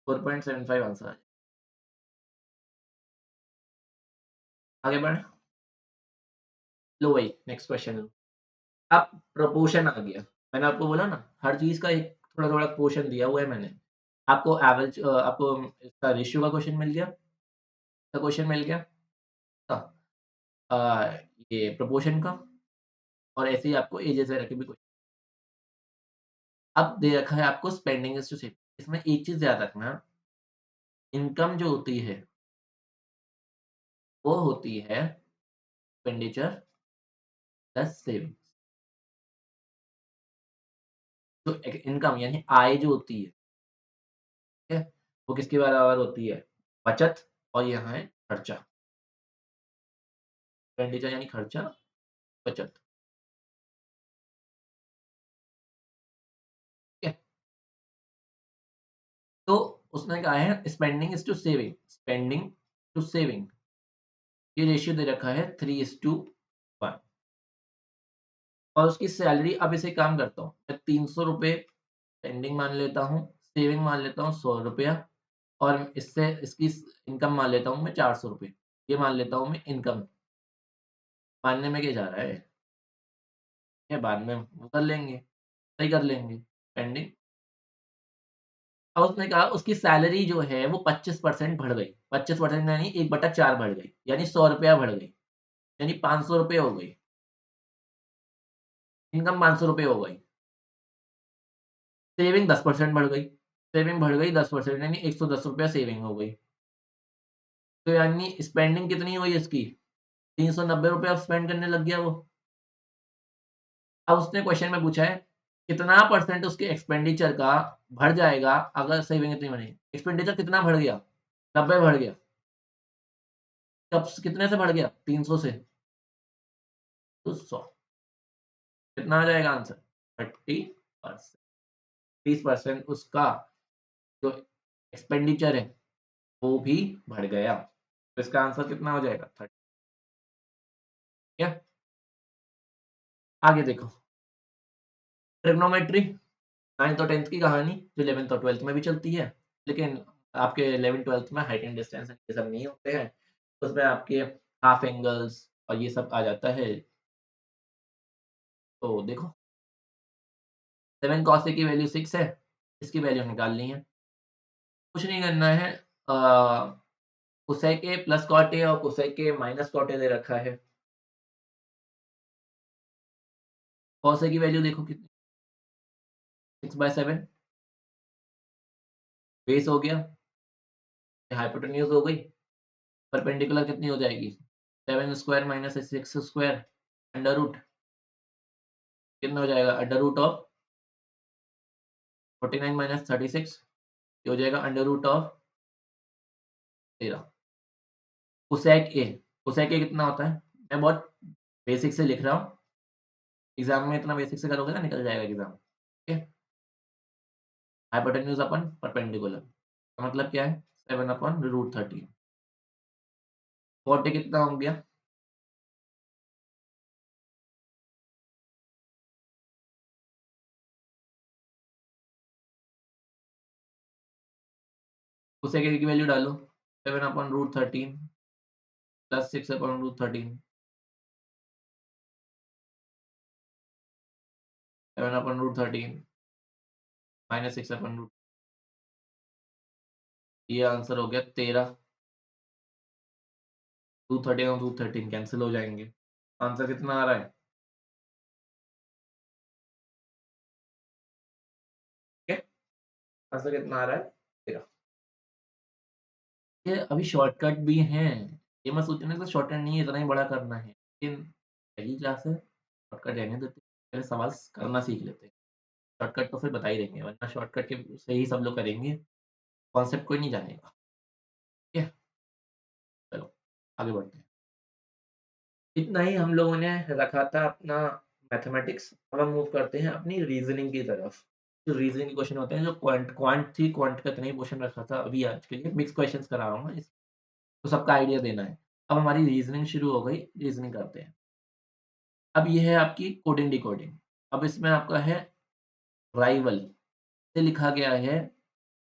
4.75 आंसर आ जाएगा। आगे बढ़ें? लो भाई, नेक्स्ट क्वेश्चन लो। अब प्रोपोर्शन आ गया। मैंने आपको बोला ना, हर चीज़ का एक थोड़ा-थोड़ा पोर्शन दिया हुआ है मैंने। आपको एवरेज आपको इसका रेशियो का क्वेश्चन मिल गया, इसका क्वेश्चन मिल गया। हाँ, ये प्रोपोर्शन का, और ऐसे ही आपको एजेस वगैरह के भी क्वेश्चन। अब दे रखा है आपको स्पेंडिंग इज़ टू सेव। इसमें एक चीज़ याद रखना, इनकम जो होती है, वो होती है एक्सपेंडिचर प्लस सेविंग। तो इनकम यानी आय जो होती है, ठीक है? वो किसके बराबर होती है? बचत, और यहाँ है खर्चा। एक्सपेंडिचर यानी खर्चा, बचत, ठीक है? तो उसने कहा है spending is to saving, spending to saving, ये रेशियो दे रखा है 3:1, और उसकी सैलरी। अब इसे काम करता हूँ, मैं ₹300 स्पेंडिंग मान लेता हूँ, सेविंग मान लेता हूँ ₹100, और इससे इसकी इनकम मान लेता हूँ मैं ₹400। ये मान लेता हूँ मैं इनकम। मानने में क्या जा रहा है? ये बाद में वो कर लेंगे, सही कर लेंगे स्पेंडिंग। अब उसने कहा उसकी सैलरी जो है वो 25% बढ़ गई। 25% यानी 1/4 बढ़ गई, यानी ₹100 बढ़ गई, यानी ₹500 हो गई। इनकम ₹500 हो गई। सेविंग 10% बढ़ गई। सेविंग बढ़ गई 10%, यानी ₹110 सेविंग हो गई। तो यानी स्पेंडिंग कितनी हुई इसकी? ₹390 अब स्पेंड करने लग गया वो। अब उसने क्वेश्चन में पूछा है, कितना परसेंट उसके एक्सपेंडिचर का बढ़ जाएगा अगर सेविंग इतनी बनी? एक्सपेंडिचर कितना बढ़ गया? 90 बढ़ गया। कब कितने से बढ़ गया? 300 से। तो 100। कितना आ जाएगा आंसर? 30%। 30% उसका जो एक्सपेंडिचर है वो भी बढ़ गया। तो इसका आंसर कितना हो जाएगा? 30। ठीक है? आगे देखो, ट्रिग्नोमेट्री 9th और 10th की कहानी जो 11th और 12th में भी चलती है, लेकिन आपके 11th-12th में हाइट एंड डिस्टेंस ये सब नहीं होते हैं। उसमें आपके हाफ एंगल्स और ये सब आ जाता है। तो देखो, 7 cos A की वैल्यू 6 है, इसकी वैल्यू निकालनी है। कुछ नहीं करना है, cosec A plus cot A और cosec A minus cot A दे रखा है। कॉस A की वैल्यू देखो कितनी, 6/7 बेस हो गया, हाइपोटेन्यूज हो गई, परपेंडिकुलर कितनी हो जाएगी? 7 square minus 6 square under root, कितना हो जाएगा? अंडर रूट ऑफ 49 माइनस 36, ये हो जाएगा under root of 13। Cosec A, cosec A कितना होता है? मैं बहुत बेसिक से लिख रहा हूँ, एग्जाम में इतना बेसिक से करोगे ना निकल जाएगा एग्जाम। ठीक है? हाइपोटेन्यूज अपन परपेंडिकुलर का मतलब क्या है? 7 अपॉन रूट 13। कॉट ए कितना हो गया? कोसेक ए की वैल्यू डालो, 7 upon root 13 plus 6 upon root 13, 7 upon root 13 minus 6 upon root, ये आंसर हो गया 13। रूट 13 और रूट 13 कैंसिल हो जाएंगे। आंसर कितना आ रहा है? ठीक है? आंसर कितना आ रहा है? 13। ये अभी शॉर्टकट भी हैं, ये मत सोचना कि शॉर्टकट नहीं है, इतना ही बड़ा करना है। लेकिन पहली क्लास है, शॉर्टकट रहने देते हैं, पहले सवाल करना सीख लेते हैं। शॉर्टकट तो फिर बता ही देंगे, वरना शॉर्टकट के से ही सब लोग करेंगे, कॉन्सेप्ट कोई नहीं जानेगा। ठीक है? चलो, आगे बढ़ते हैं। इतना ही हम लोगों ने रखा था अपना मैथमेटिक्स। अब हम मूव करते हैं अपनी रीज़निंग की तरफ। जो रीज़निंग के क्वेश्चन होते हैं, जो क्वांट क्वांट थी, क्वांट का इतना ही क्वेश्चन रखा था अभी आज के लिए, मिक्स क्वेश्चन्स करा रहा हूँ मैं इस तो सबका आइडिया देना है। अब हमारी रीज़निंग शुरू हो गई, रीज़निंग करते हैं। अब ये है आपकी कोडिंग डिकोडिंग। अब इसमें आपका है राइवल से लिखा गया है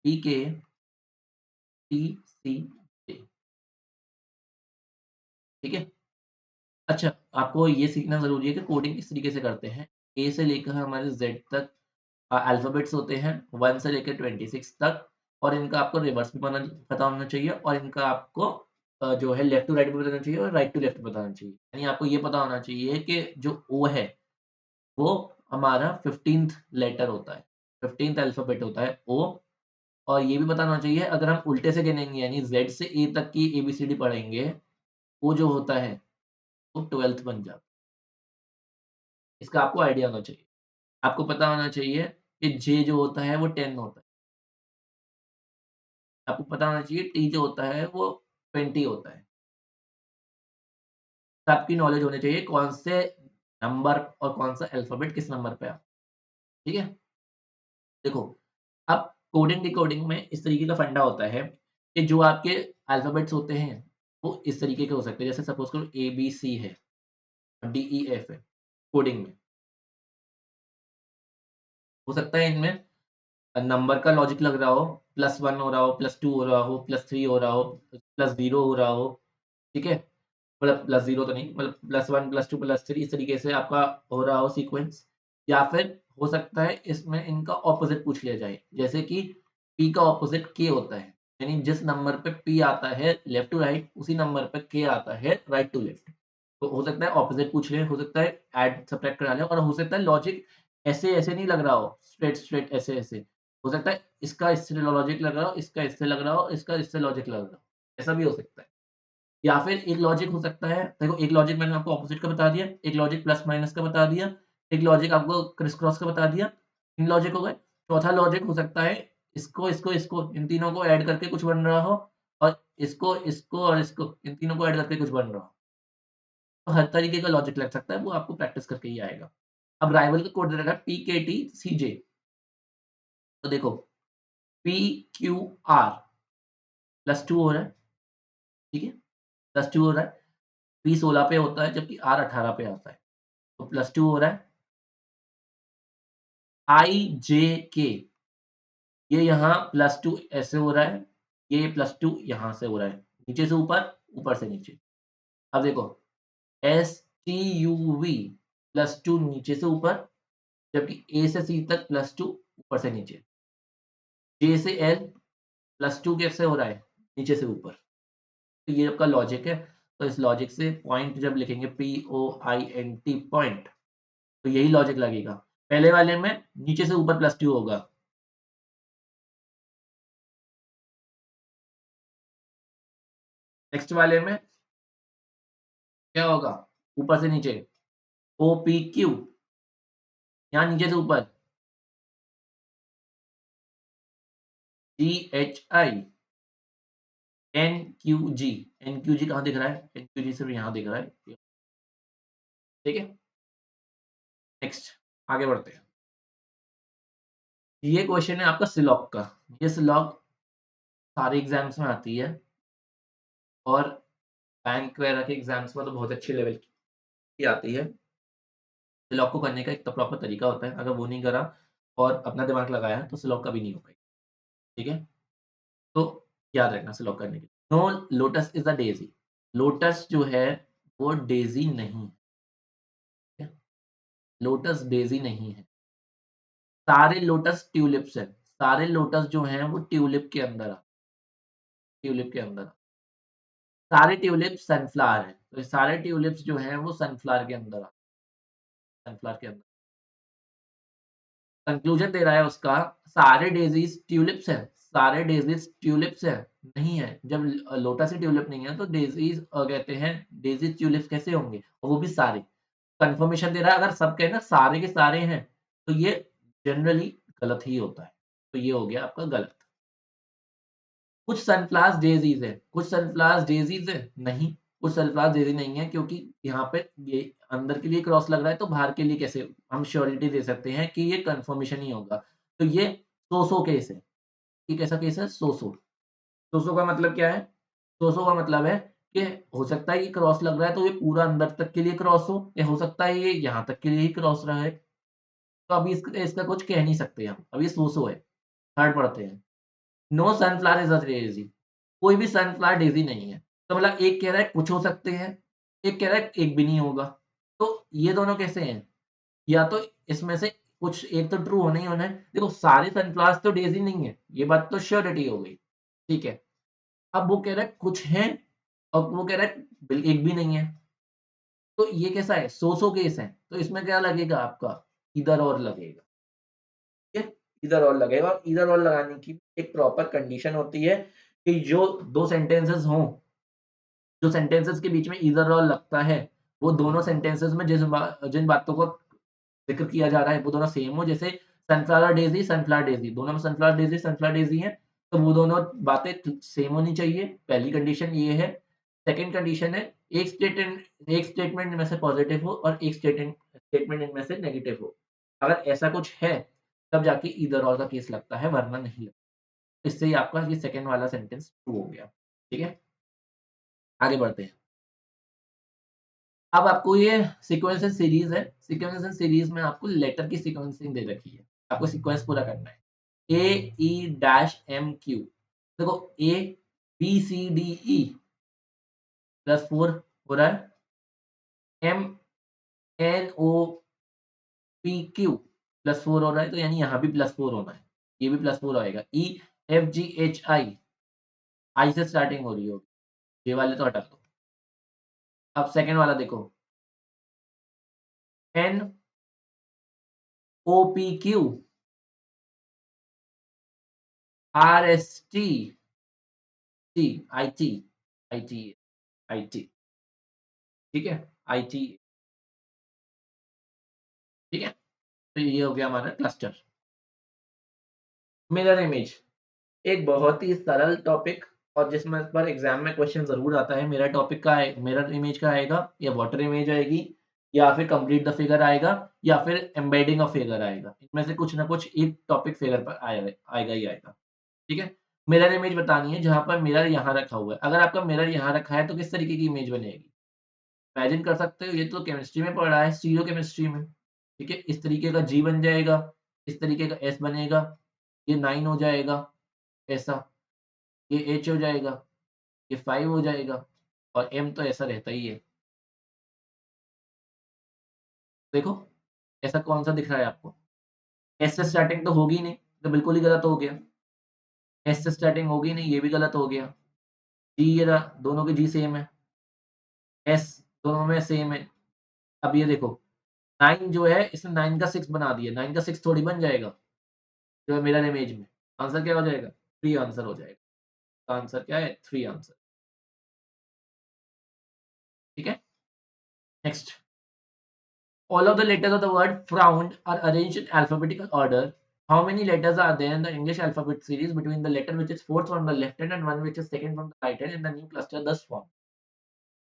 PKTCJ। ठीक है? अच्छा, आपको ये सीखना ज़रूरी है कि कोडिंग किस तरीके से करते हैं। ए से लेकर हमारे ज़ेड तक अल्फ़ाबेट्स होते हैं 1 से लेकर 26 तक, और इनका आपको रिवर्स भी पता होना चाहिए, और इनका आपको जो है लेफ्ट टू राइट भी बताना चाहिए और राइट टू लेफ्ट बताना चाहिए। यानी आपको ये पता होना चाहिए कि जो ओ है, वो हमारा 15th लेटर होता है, 15th अल्फ़ाबेट होता है ओ। और ये भी पता होना चाहिए, अगर हम उल्टे से गिनेंगे यानी ज़ेड से ए तक की एबीसीडी पढ़ेंगे, वो जो होता है, वो 12th बन जाता है। इसका आपको आइडिया होना चाहिए। आपको पता होना चाहिए कि जे जो होता है वो 10 होता है। आपको पता होना चाहिए टी जो होता है वो 20 होता है। तो आपकी नॉलेज होनी चाहिए कौन से नंबर और कौन सा अल्फ़ाबेट किस नंबर पे है। ठीक है? देखो, अब कोडिंग डिकोडिंग में इस तरीके का फंडा होता है कि जो आपके अल्फ़ाबेट्स होते हैं, वो इस तरीके के हो सकते हैं। जैसे सपोज़ करो एबीसी है, डीईएफ है, कोडिंग में। हो सकता है इनमें नंबर का लॉजिक लग रहा हो, +1 हो रहा हो, +2 हो रहा हो, +3 हो रहा हो, +0 हो रहा हो, ठीक है? मतलब +0 तो नहीं, मतलब +1, +2, +3 इस तरीके से आपका हो रहा हो सीक्वेंस, या फिर हो सकता है इसमें इनका ऑपोज़िट पूछ लिया जाए। जैसे कि P का ऑपोज़िट K होता है, यानी जिस नंबर पे P आता है लेफ्ट टू राइट, उसी नंबर पे K आता है राइट टू लेफ्ट। तो हो सकता है ऑपोज़िट पूछ लें, हो सकता है ऐड सब्ट्रैक्ट करा लें, और हो सकता है लॉजिक ऐसे-ऐसे नहीं लग रहा हो, स्ट्रेट-स्ट्रेट ऐसे-ऐसे। हो सकता है इसका इससे लॉजिक लग रहा हो, इसका इससे लग रहा हो, इसका इससे लॉजिक लग रहा हो। ऐसा भी हो सकता है। या फिर एक लॉजिक हो सकता है, देखो एक लॉजिक मैंने आपको ऑपोज़िट का बता दिया, एक लॉजिक प्लस माइनस का बता दिया, एक लॉजिक आपको क्रिस क्रॉस का बता दिया, 3 लॉजिक हो गए। चौथा लॉजिक हो सकता है इसको इन तीनों को ऐड करके कुछ बन रहा हो, और इसको और इसको इन तीनों को ऐड करके कुछ बन रहा हो। तो हर तरीके का लॉजिक लग सकता है, वो आपको प्रैक्टिस करके ही आएगा। अब राइवल का कोड दे रखा है पीकेटीसीजे। तो देखो पीक्यूआर +2 हो रहा है, ठीक है? +2 हो रहा है, पी 16 पे होता है जबकि आर 18 पे आता है। तो +2 हो रहा है। आईजेके, ये यहाँ +2 ऐसे हो रहा है, ये +2 यहाँ से हो रहा है। नीचे से ऊपर, ऊपर से नीचे। अब देखो एसटीयूवी +2 नीचे से ऊपर, जबकि ए से सी तक +2 ऊपर से नीचे। जे से एल +2 कैसे हो रहा है? नीचे से ऊपर। तो ये आपका लॉजिक है। तो इस लॉजिक से पॉइंट जब लिखेंगे पॉइंट, पॉइंट, तो यही लॉजिक लगेगा। पहले वाले में नीचे से ऊपर +2 होगा। नेक्स्ट वाले में क्या होगा? ऊपर से नीचे ओपीक्यू, यहाँ नीचे से ऊपर जीएचआई, एनक्यूजी। एनक्यूजी कहाँ दिख रहा है? एनक्यूजी सिर्फ यहाँ दिख रहा है। ठीक है? नेक्स्ट आगे बढ़ते हैं। ये क्वेश्चन है आपका सिलॉक का। ये सिलॉक सारे एग्जाम्स में आती है, और बैंक वगैरह के एग्जाम्स में तो बहुत अच्छे लेवल की आती है। सिलॉक को करने का एक तो प्रॉपर तरीका होता है। अगर वो नहीं करा और अपना दिमाग लगाया तो सिलॉक कभी नहीं हो पाएगी। ठीक है? तो याद रखना सिलॉक करने के लिए। No lotus is a daisy. Lotus जो है वो डेज़ी नहीं है। ठीक है? लोटस डेज़ी नहीं है। सारे लोटस ट्यूलिप्स हैं। सारे लोटस जो हैं वो ट्यूलिप के अंदर ट्यूलिप के अंदर। सारे ट्यूलिप सनफ्लावर हैं। तो सारे ट्यूलिप्स जो हैं वो सनफ्लावर के अंदर सनफ्लावर के अंदर। कंक्लूजन दे रहा है उसका, सारे डेज़ीज़ ट्यूलिप्स हैं, सारे डेज़ीज़ ट्यूलिप्स हैं? नहीं है। जब लोटस ही ट्यूलिप नहीं है तो डेज़ीज़ कहते हैं डेज़ी ट्यूलिप्स कैसे होंगे? और वो भी सारे। कन्फर्मेशन दे रहा है अगर सब कहें ना सारे के सारे हैं, तो ये जनरली गलत ही होता है। तो ये हो गया आपका गलत। कुछ सनफ्लावर्स डेज़ीज़ हैं, कुछ सनफ्लावर्स डेज़ीज़ हैं? नहीं, कुछ सनफ्लावर्स डेज़ी नहीं है क्योंकि यहाँ पे ये अंदर के लिए क्रॉस लग रहा है तो बाहर के लिए कैसे हम श्योरिटी दे सकते हैं कि ये कन्फर्मेशन ही होगा। तो ये सो-सो केस है। ये कैसा केस है? सो-सो। सो-सो का मतलब क्या है? सो-सो का मतलब है कि हो सकता है कि क्रॉस लग रहा है तो ये पूरा अंदर तक के लिए क्रॉस हो या हो सकता है ये यहाँ तक के लिए ही क्रॉस रहा है। तो अभी इसका इसका कुछ कह नहीं सकते हम। अब ये सो-सो है। थर्ड पढ़ते हैं। No sunflower is a daisy. कोई भी सनफ्लावर डेज़ी नहीं है। तो मतलब एक कह रहा है कुछ हो सकते हैं, एक कह रहा है एक भी नहीं होगा। तो ये दोनों कैसे हैं? या तो इसमें से कुछ एक तो ट्रू होना ही होना है। देखो सारे सनफ्लावर्स तो डेज़ी नहीं है, ये बात तो श्योरिटी हो गई, ठीक है। अब वो कह रहा है कुछ हैं और वो कह रहा है एक भी नहीं है। तो ये कैसा है? सो-सो केस है। तो इसमें क्या लगेगा आपका? ईदर और लगेगा। ठीक है? ईदर और लगेगा और ईदर और लगाने की एक प्रॉपर कंडीशन होती है कि जो 2 सेंटेंसेस हों, जो सेंटेंसेस के बीच में ईदर और लगता है, वो दोनों सेंटेंसेस में जिन बातों को ज़िक्र किया जा रहा है, वो दोनों सेम हो। जैसे सनफ्लावर डेज़ी, दोनों में सनफ्लावर डेज़ी हैं, तो वो दोनों बातें सेम होनी चाहिए, पहली कंडीशन ये है। सेकंड कंडीशन है, एक स्टेटमेंट इनमें से पॉज़िटिव हो और एक स्टेटमेंट इनमें से नेगेटिव हो। अगर ऐसा कुछ है, तब जाके ईदर और का केस लगता है, वरना नहीं लगता। इससे ही आपका ये सेकंड वाला सेंटेंस ट्रू हो गया। ठीक है? आगे बढ़ते हैं। अब आपको ये सीक्वेंसेस सीरीज़ है, सीक्वेंसेस सीरीज़ में आपको लेटर की सीक्वेंसिंग दे रखी है। आपको सीक्वेंस पूरा करना है। ए, ई डैश एम, क्यू। देखो ए, बी, सी, डी, ई +4 हो रहा है। M, N, O, P, Q +4 हो रहा है, तो यानी यहाँ भी +4 होना है। ये भी +4 आएगा। ई, एफ, जी, एच, आई, आई से स्टार्टिंग हो रही होगी। ये वाले तो हटा दो। अब सेकंड वाला देखो। N, O, P, Q, R, S, T, T, I, T, I, T, I, T. ठीक है? आई, टी, ठीक है? तो ये हो गया हमारा क्लस्टर। मिरर इमेज एक बहुत ही सरल टॉपिक और जिसमें पर एग्जाम में क्वेश्चन ज़रूर आता है। मेरा टॉपिक का है मिरर इमेज का आएगा या वाटर इमेज आएगी या फिर कंप्लीट द फिगर आएगा या फिर एम्बेडिंग ऑफ फिगर आएगा। इनमें से कुछ ना कुछ एक टॉपिक फिगर पर आएगा आएगा ही आएगा। ठीक है? मिरर इमेज बतानी है जहाँ पर मिरर यहाँ रखा हुआ है। अगर आपका मिरर यहाँ रखा है तो किस तरीके की इमेज बनेगी? इमेजिन कर सकते हो ये तो केमिस्ट्री में पढ़ा है, स्टीरियो केमिस्ट्री में। ठीक है? इस तरीके का G बन जाएगा, इस तरीके का S बनेगा, ये 9 हो जाएगा ऐसा, ये H हो जाएगा, ये 5 हो जाएगा और M तो ऐसा रहता ही है। देखो, ऐसा कौन-सा दिख रहा है आपको? S से स्टार्टिंग तो होगी ही नहीं, तो बिल्कुल ही गलत हो गया। S से स्टार्टिंग होगी नहीं, ये भी गलत हो गया। G ये रहा, दोनों के G सेम है। S दोनों में सेम है। अब ये देखो, 9 जो है इसने 9 का 6 बना दिया, 9 का 6 थोड़ी बन जाएगा, जो है मिरर इमेज में। आंसर क्या हो जाएगा? 3 आंसर हो जाएगा। तो आंसर क्या है? 3 आंसर। ठीक है? Next all of the letters of the word frowned are arranged in alphabetical order. How many letters are there in the English alphabet series between the letter which is fourth from the left hand and one which is second from the right hand in the new cluster thus formed?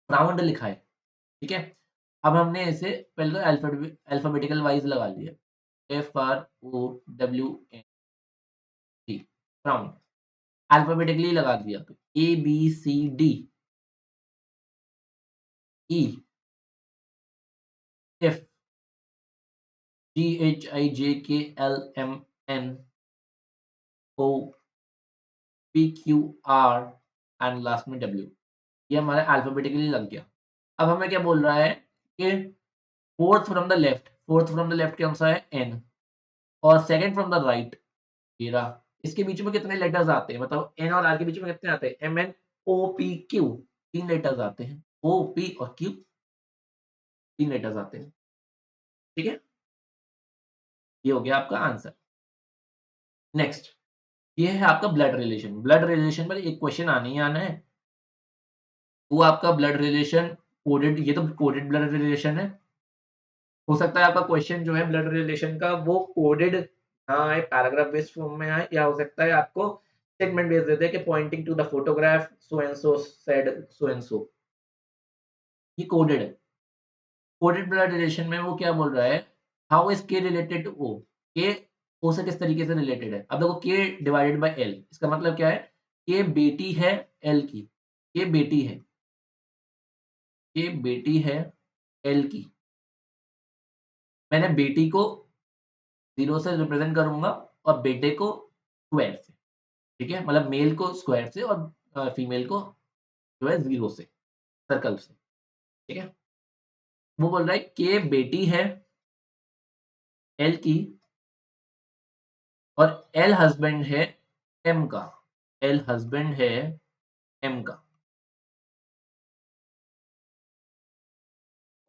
Frowned लिखा है, ठीक है? अब हमने इसे पहले तो alphabetical wise लगा लिया। FROWND फ्राउंड अल्फाबेटिकली लगा दिया तो ABCDEF GHIJKLMNOPQR एंड लास्ट में W। ये हमारा अल्फाबेटिकली लग गया। अब हमें क्या बोल रहा है कि फोर्थ फ्रॉम द लेफ्ट कौन सा है? N और सेकंड फ्रॉम द राइट ये रहा। इसके बीच में कितने लेटर्स आते हैं? बताओ N और R के बीच में कितने आते हैं? MNOPQ 3 लेटर्स आते हैं। O, P और Q 3 लेटर्स आते हैं। ठीक है? ये हो गया आपका आंसर। नेक्स्ट ये है आपका ब्लड रिलेशन। ब्लड रिलेशन पर एक क्वेश्चन आना ही आना है। वो आपका ब्लड रिलेशन कोडेड, ये तो कोडेड ब्लड रिलेशन है। हो सकता है आपका क्वेश्चन जो है ब्लड रिलेशन का वो कोडेड ना आए, पैराग्राफ बेस्ड फॉर्म में आए, या हो सकता है आपको स्टेटमेंट बेस्ड दे दे कि pointing to the photograph so and so said so and so. ये कोडेड है। कोडेड ब्लड रिलेशन में वो क्या बोल रहा है, हाउ इज के रिलेटेड टू ओ। के ओ से किस तरीके से रिलेटेड है। अब देखो के डिवाइडेड बाय एल, इसका मतलब क्या है, के बेटी है एल की, ये बेटी है, ये बेटी है एल की। मैंने बेटी को 0 से रिप्रेजेंट करूंगा और बेटे को स्क्वायर से। ठीक है, मतलब मेल को स्क्वायर से और फीमेल को जो है 0 से, सर्कल से। ठीक है, वो बोल रहा है के बेटी है एल की और एल हस्बैंड है एम का। एल हस्बैंड है एम का,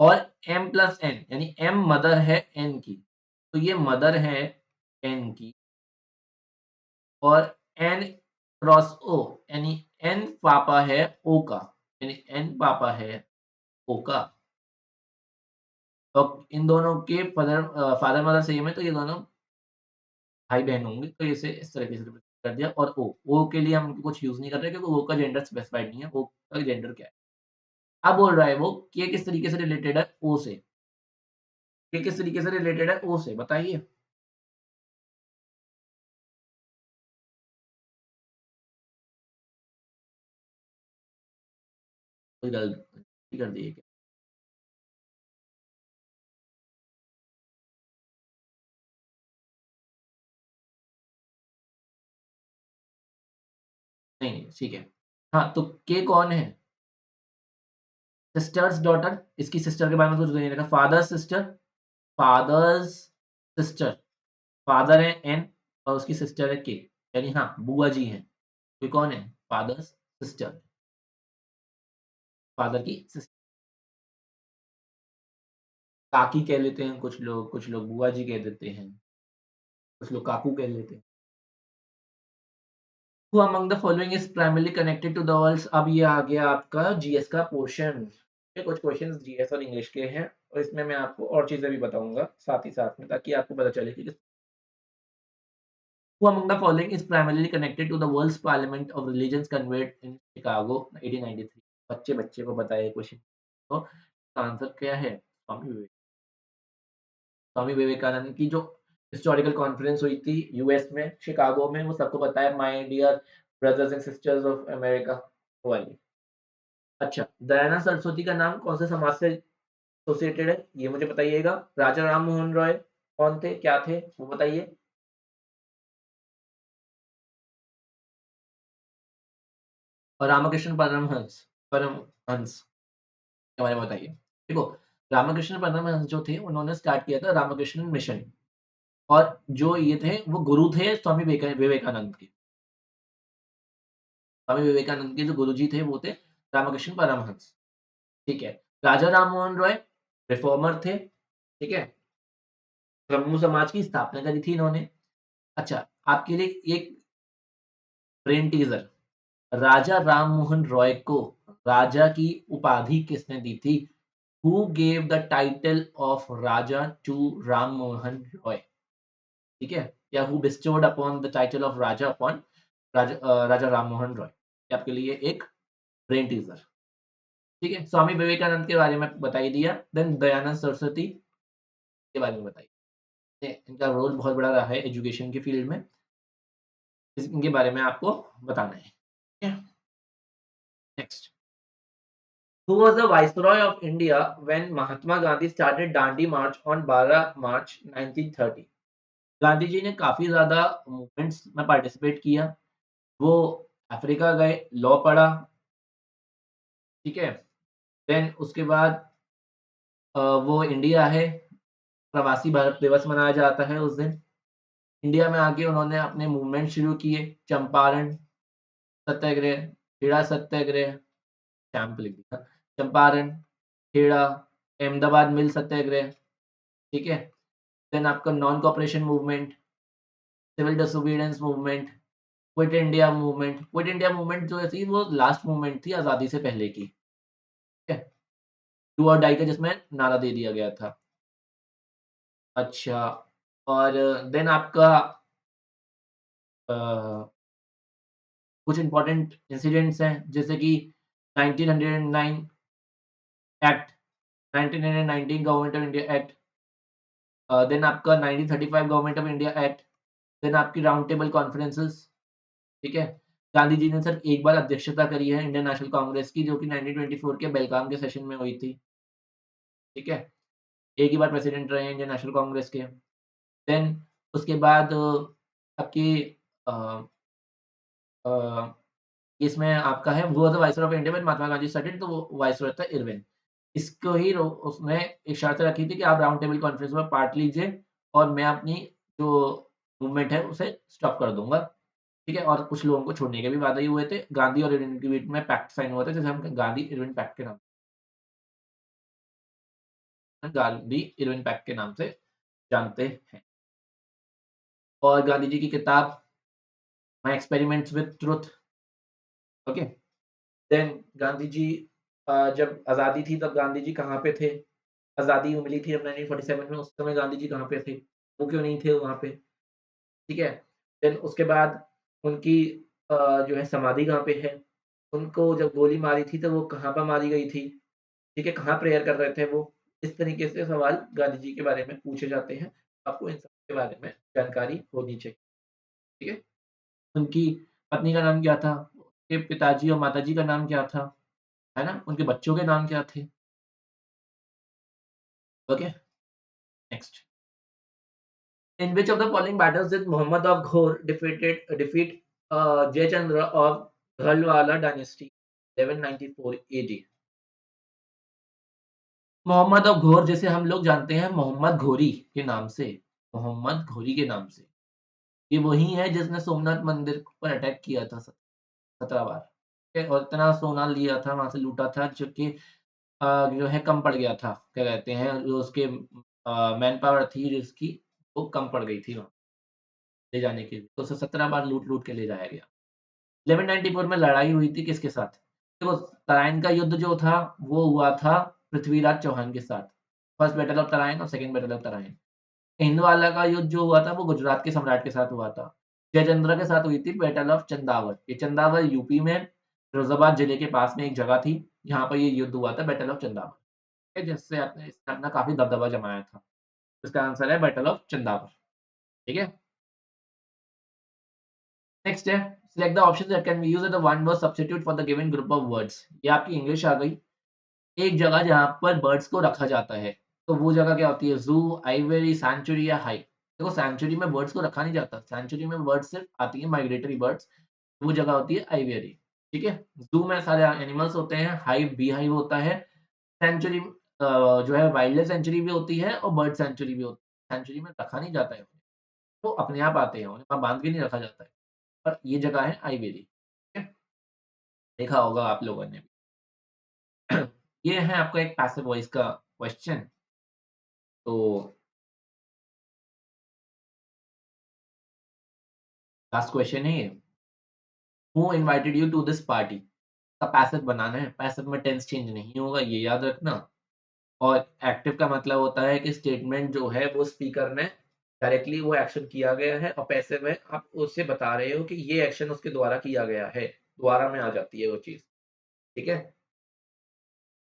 और एम प्लस एन यानी एम मदर है एन की। तो ये मदर है एन की, और एन क्रॉस ओ यानी एन पापा है ओ का, यानी एन पापा है ओ का। और इन दोनों के फादर मदर सेम है, तो ये दोनों भाई बहन होंगे। तो इसे इस तरीके से represent कर दिया। और ओ के लिए हम कुछ यूज नहीं कर रहे क्योंकि ओ का जेंडर स्पेसिफाइड नहीं है, ओ का जेंडर क्या है। अब बोल रहा है वो कि किस तरीके से रिलेटेड है ओ से, कि किस तरीके से रिलेटेड है ओ से, बताइए। कोई गलती कर दी है क्या? नहीं नहीं ठीक है। हाँ, तो के कौन है, सिस्टर्स डॉटर, इसकी सिस्टर के बारे में कुछ नहीं लिखा। Father's sister, father's sister, father है एन और उसकी सिस्टर है के, यानी हाँ बुआ जी हैं। ये कौन है, फादर्स सिस्टर, फादर की सिस्टर। काकी कह लेते हैं कुछ लोग बुआ जी कह देते हैं, कुछ लोग काकू कह लेते हैं। Who among the following is primarily connected to the worlds। अब ये आ गया आपका जीएस का पोर्शन। ये कुछ क्वेश्चंस जीएस और इंग्लिश के हैं, और इसमें मैं आपको और चीजें भी बताऊंगा साथ ही साथ में, ताकि आपको पता चले कि who among the following is primarily connected to the world's parliament of religions convened in Chicago 1893। बच्चे बच्चे को बताया क्वेश्चन। तो आंसर क्या है, स्वामी विवेकानंद की जो हिस्टोरिकल कॉन्फ्रेंस हुई थी यूएस में शिकागो में, वो सबको पता है, my dear brothers and sisters of America वाली। अच्छा, दयानंद सरस्वती का नाम कौन से समाज से एसोसिएटेड है, ये मुझे बताइएगा। राजा राम मोहन रॉय कौन थे, क्या थे, वो बताइए। और रामकृष्ण परमहंस के बारे में बताइए। देखो, रामकृष्ण परमहंस जो थे उन्होंने स्टार्ट किया था रामकृष्ण मिशन, और जो ये थे वो गुरु थे स्वामी विवेकानंद के। स्वामी विवेकानंद के जो गुरुजी थे वो थे रामकृष्ण परमहंस। ठीक है। राजा राम मोहन रॉय रिफॉर्मर थे। ठीक है, ब्रह्मो समाज की स्थापना करी थी इन्होंने। अच्छा, आपके लिए एक ब्रेन टीजर, राजा राम मोहन रॉय को राजा की उपाधि किसने दी थी। Who gave the title of raja to Ram Mohan Roy. ठीक है, या who bestowed upon the title of raja upon Raja Ram Mohan Roy. ये आपके लिए एक ब्रेन टीजर। ठीक है, स्वामी विवेकानंद के बारे में बता ही दिया। देन दयानंद सरस्वती के बारे में बताइए। इनका रोल बहुत बड़ा रहा है एजुकेशन के फील्ड में, इनके बारे में आपको बताना है। ठीक है, next. Who was the Viceroy of India when Mahatma Gandhi started Dandi March on 12 March 1930। Gandhi ji ने काफ़ी ज़्यादा मूवमेंट्स में पार्टिसिपेट किया। वो अफ्रीका गए, लॉ पढ़ा। ठीक है, देन उसके बाद वो इंडिया आए, प्रवासी भारत दिवस मनाया जाता है उस दिन। इंडिया में आके उन्होंने अपने मूवमेंट शुरू किए, चंपारण सत्याग्रह, खेड़ा सत्याग्रह, कैंप लिख दिया, चंपारण, खेड़ा, अहमदाबाद मिल सत्याग्रह। ठीक है, देन आपका non cooperation movement, civil disobedience movement, quit India movement जो थी वो लास्ट मूवमेंट थी आज़ादी से पहले की, ठीक है? डू और डाई का जिसमें नारा दे दिया गया था। अच्छा, और देन आपका अ, कुछ इम्पोर्टेंट इंसिडेंट्स हैं जैसे कि 1909 act 1919 government of India act, then आपका 1935 government of India act, then आपकी राउंड टेबल कॉन्फ्रेंसेस, ठीक है? गांधी जी ने सिर्फ एक बार अध्यक्षता करी है इंडियन नेशनल कांग्रेस की जो कि 1924 के बेलगाम के सेशन में हुई थी, ठीक है? एक ही बार प्रेसिडेंट रहे हैं इंडियन नेशनल कांग्रेस के। देन उसके बाद आपकी अ अ, इसमें आपका है who was the viceroy of India when Mahatma Gandhi started, तो वो वाइसरॉय था इरविन। इसको ही रो उसने एक शर्त रखी थी कि आप राउंड टेबल कॉन्फ्रेंस में पार्ट लीजिए और मैं अपनी जो मूवमेंट है उसे स्टॉप कर दूँगा, ठीक है? और कुछ लोगों को छोड़ने के भी वादे ही हुए थे। गांधी और इरविन के बीच में पैक्ट साइन हुआ था जिसे हम गांधी-इरविन पैक्ट के नाम गांधी-इरविन पैक्ट के नाम से जानते हैं। और गांधी जी की किताब my experiments with truth, okay? Then Gandhi ji जब आज़ादी थी तब गांधी जी कहाँ पे थे? आज़ादी मिली थी अब 1947 में, उस समय गांधी जी कहाँ पे थे? वो क्यों नहीं थे वहाँ पे? ठीक है? देन उसके बाद उनकी जो है समाधि कहाँ पे है? उनको जब गोली मारी थी तो वो कहाँ पर मारी गई थी? ठीक है? कहाँ प्रेयर कर रहे थे वो? इस तरीके से सवाल गांधी जी के बारे में पूछे जाते हैं। आपको इन सब के बारे में जानकारी होनी चाहिए, ठीक है? उनकी पत्नी का नाम क्या था? उनके पिताजी और माताजी का नाम क्या था? है ना? उनके बच्चों के नाम क्या थे? Okay, next. In which of the following battles did Muhammad of Ghor defeat Jayachandra of Ghalwala dynasty 1194 AD? Mohammad of Ghor जिसे हम लोग जानते हैं मोहम्मद घोरी के नाम से, मोहम्मद घोरी के नाम से। ये वही है जिसने सोमनाथ मंदिर पर अटैक किया था 17 बार, ठीक है? और इतना सोना लिया था, वहाँ से लूटा था जो कि जो है कम पड़ गया था। क्या कहते हैं जो उसके मैन पावर थी जिसकी वो कम पड़ गई थी वहाँ ले जाने के लिए। तो उसे 17 बार लूट-लूट के ले जाया गया। 1194 में लड़ाई हुई थी किसके साथ? देखो तराइन का युद्ध जो था वो हुआ था पृथ्वीराज चौहान के साथ। फर्स्ट बैटल ऑफ तराइन और सेकंड बैटल ऑफ तराइन। हिंदवाला का युद्ध जो हुआ था वो गुजरात के सम्राट के साथ हुआ था। जयचंद्र के साथ हुई थी बैटल ऑफ चंदावत। ये चंदावत यूपी में फिरोजाबाद जिले के पास में एक जगह थी, जहाँ पर ये युद्ध हुआ था बैटल ऑफ चंदावत। ठीक है? जिससे आपने इसने अपना काफ़ी दबदबा जमाया था। इसका आंसर है बैटल ऑफ चंदावत। ठीक है? नेक्स्ट है select the options that can be used as a one word substitute for the given group of words. ये आपकी इंग्लिश आ गई। एक जगह जहाँ पर बर्ड्स को रखा जाता है, तो वो जगह क्या होती है? ज़ू, आइवरी, सैंक्चुरी या हाइव? देखो सैंक्चुरी में बर्ड्स को रखा नहीं जाता। सैंक्चुरी में बर्ड्स सिर्फ़ आती है माइग्रेटरी बर्ड्स, वो जगह होती है आइवरी, ठीक है? ज़ू में सारे एनिमल्स होते हैं, हाइव बी हाइव होता है, सैंक्चुरी जो है वाइल्ड लाइफ सैंक्चुरी भी होती है और बर्ड सैंक्चुरी भी होती है। सैंक्चुरी में रखा नहीं जाता है, वो अपने आप आते हैं, उन्हें वहाँ बाँध के नहीं रखा जाता है। पर ये जगह है आइवरी, ठीक है? देखा होगा आप लोगों ने भी। ये है आपका एक पैसिव वॉइस का क्वेश्चन। तो लास्ट क्वेश्चन है ये, who invited you to this party? का पैसिव बनाना है, पैसिव में टेंस चेंज नहीं होगा, ये याद रखना। और एक्टिव का मतलब होता है कि स्टेटमेंट जो है वो स्पीकर ने डायरेक्टली वो एक्शन किया गया है, और पैसिव में आप उसे बता रहे हो कि ये एक्शन उसके द्वारा किया गया है, द्वारा में आ जाती है वो चीज़, ठीक है?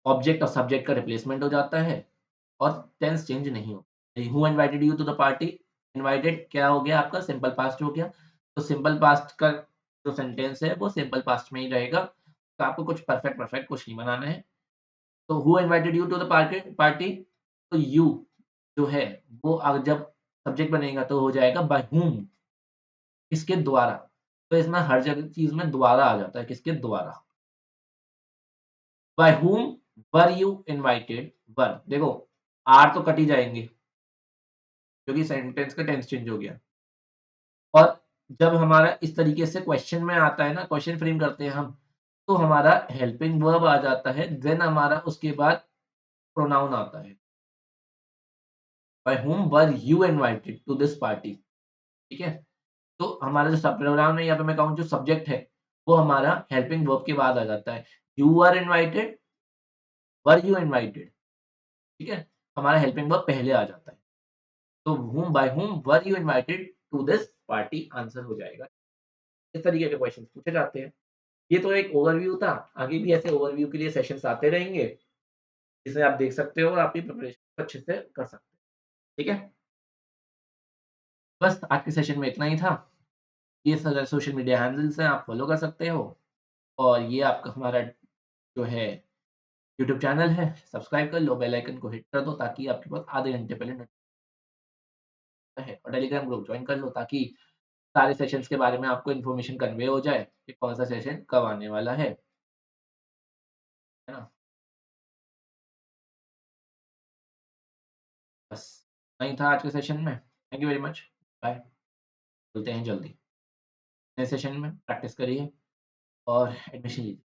ऑब्जेक्ट और सब्जेक्ट का रिप्लेसमेंट हो जाता है और टेंस चेंज नहीं होता। Who invited you to the party? Invited क्या हो गया आपका? सिंपल पास्ट हो गया। तो सिंपल पास्ट का जो सेंटेंस है वो सिंपल पास्ट में ही रहेगा। तो आपको कुछ परफेक्ट परफेक्ट कुछ नहीं बनाना है। तो who invited you to the party? तो यू जो है वो जब सब्जेक्ट बनेगा तो हो जाएगा बाय whom, किसके द्वारा। तो इसमें हर जगह चीज़ में द्वारा आ जाता है, किसके द्वारा। By whom were you invited? Were देखो आर तो कट ही जाएँगे क्योंकि सेंटेंस का टेंस चेंज हो गया। और जब हमारा इस तरीके से क्वेश्चन में आता है ना, क्वेश्चन फ्रेम करते हैं हम, तो हमारा हेल्पिंग वर्ब आ जाता है, देन हमारा उसके बाद प्रोनाउन आता है। By whom were you invited to this party? ठीक है? तो हमारा जो सब प्रोग्राम है यहाँ पे मैं कहूँ जो सब्जेक्ट है, वो हमारा हेल्पिंग वर्ब के बाद आ जाता है। You are invited, were you invited, ठीक है? हमारा हेल्पिंग वर्ब पहले आ जाता है। तो whom by whom were you invited to this party answer हो जाएगा। इस तरीके के क्वेश्चन पूछे जाते हैं। ये तो एक ओवरव्यू था, आगे भी ऐसे ओवरव्यू के लिए सेशंस आते रहेंगे, जिसे आप देख सकते हो और आपकी प्रिपरेशन अच्छे से कर सकते हो। ठीक है? बस आज के सेशन में इतना ही था। ये सारे सोशल मीडिया हैंडल्स हैं, आप फॉलो कर सकते हो और ये आपका हमारा जो है यूट्यूब चैनल है, सब्सक्राइब कर लो, बेल आइकन को हिट कर दो ताकि आपके पास आधे घंटे पहले है और टेलीग्राम ग्रुप जॉइन कर लो ताकि सारे सेशंस के बारे में आपको इन्फॉर्मेशन कन्वे हो जाए कि कौन-सा सेशन कब आने वाला है ना? बस इतना ही था आज के सेशन में। Thank you very much. Bye. मिलते हैं जल्दी। नए सेशन में प्रैक्टिस करिए और एडमिशन लीजिए।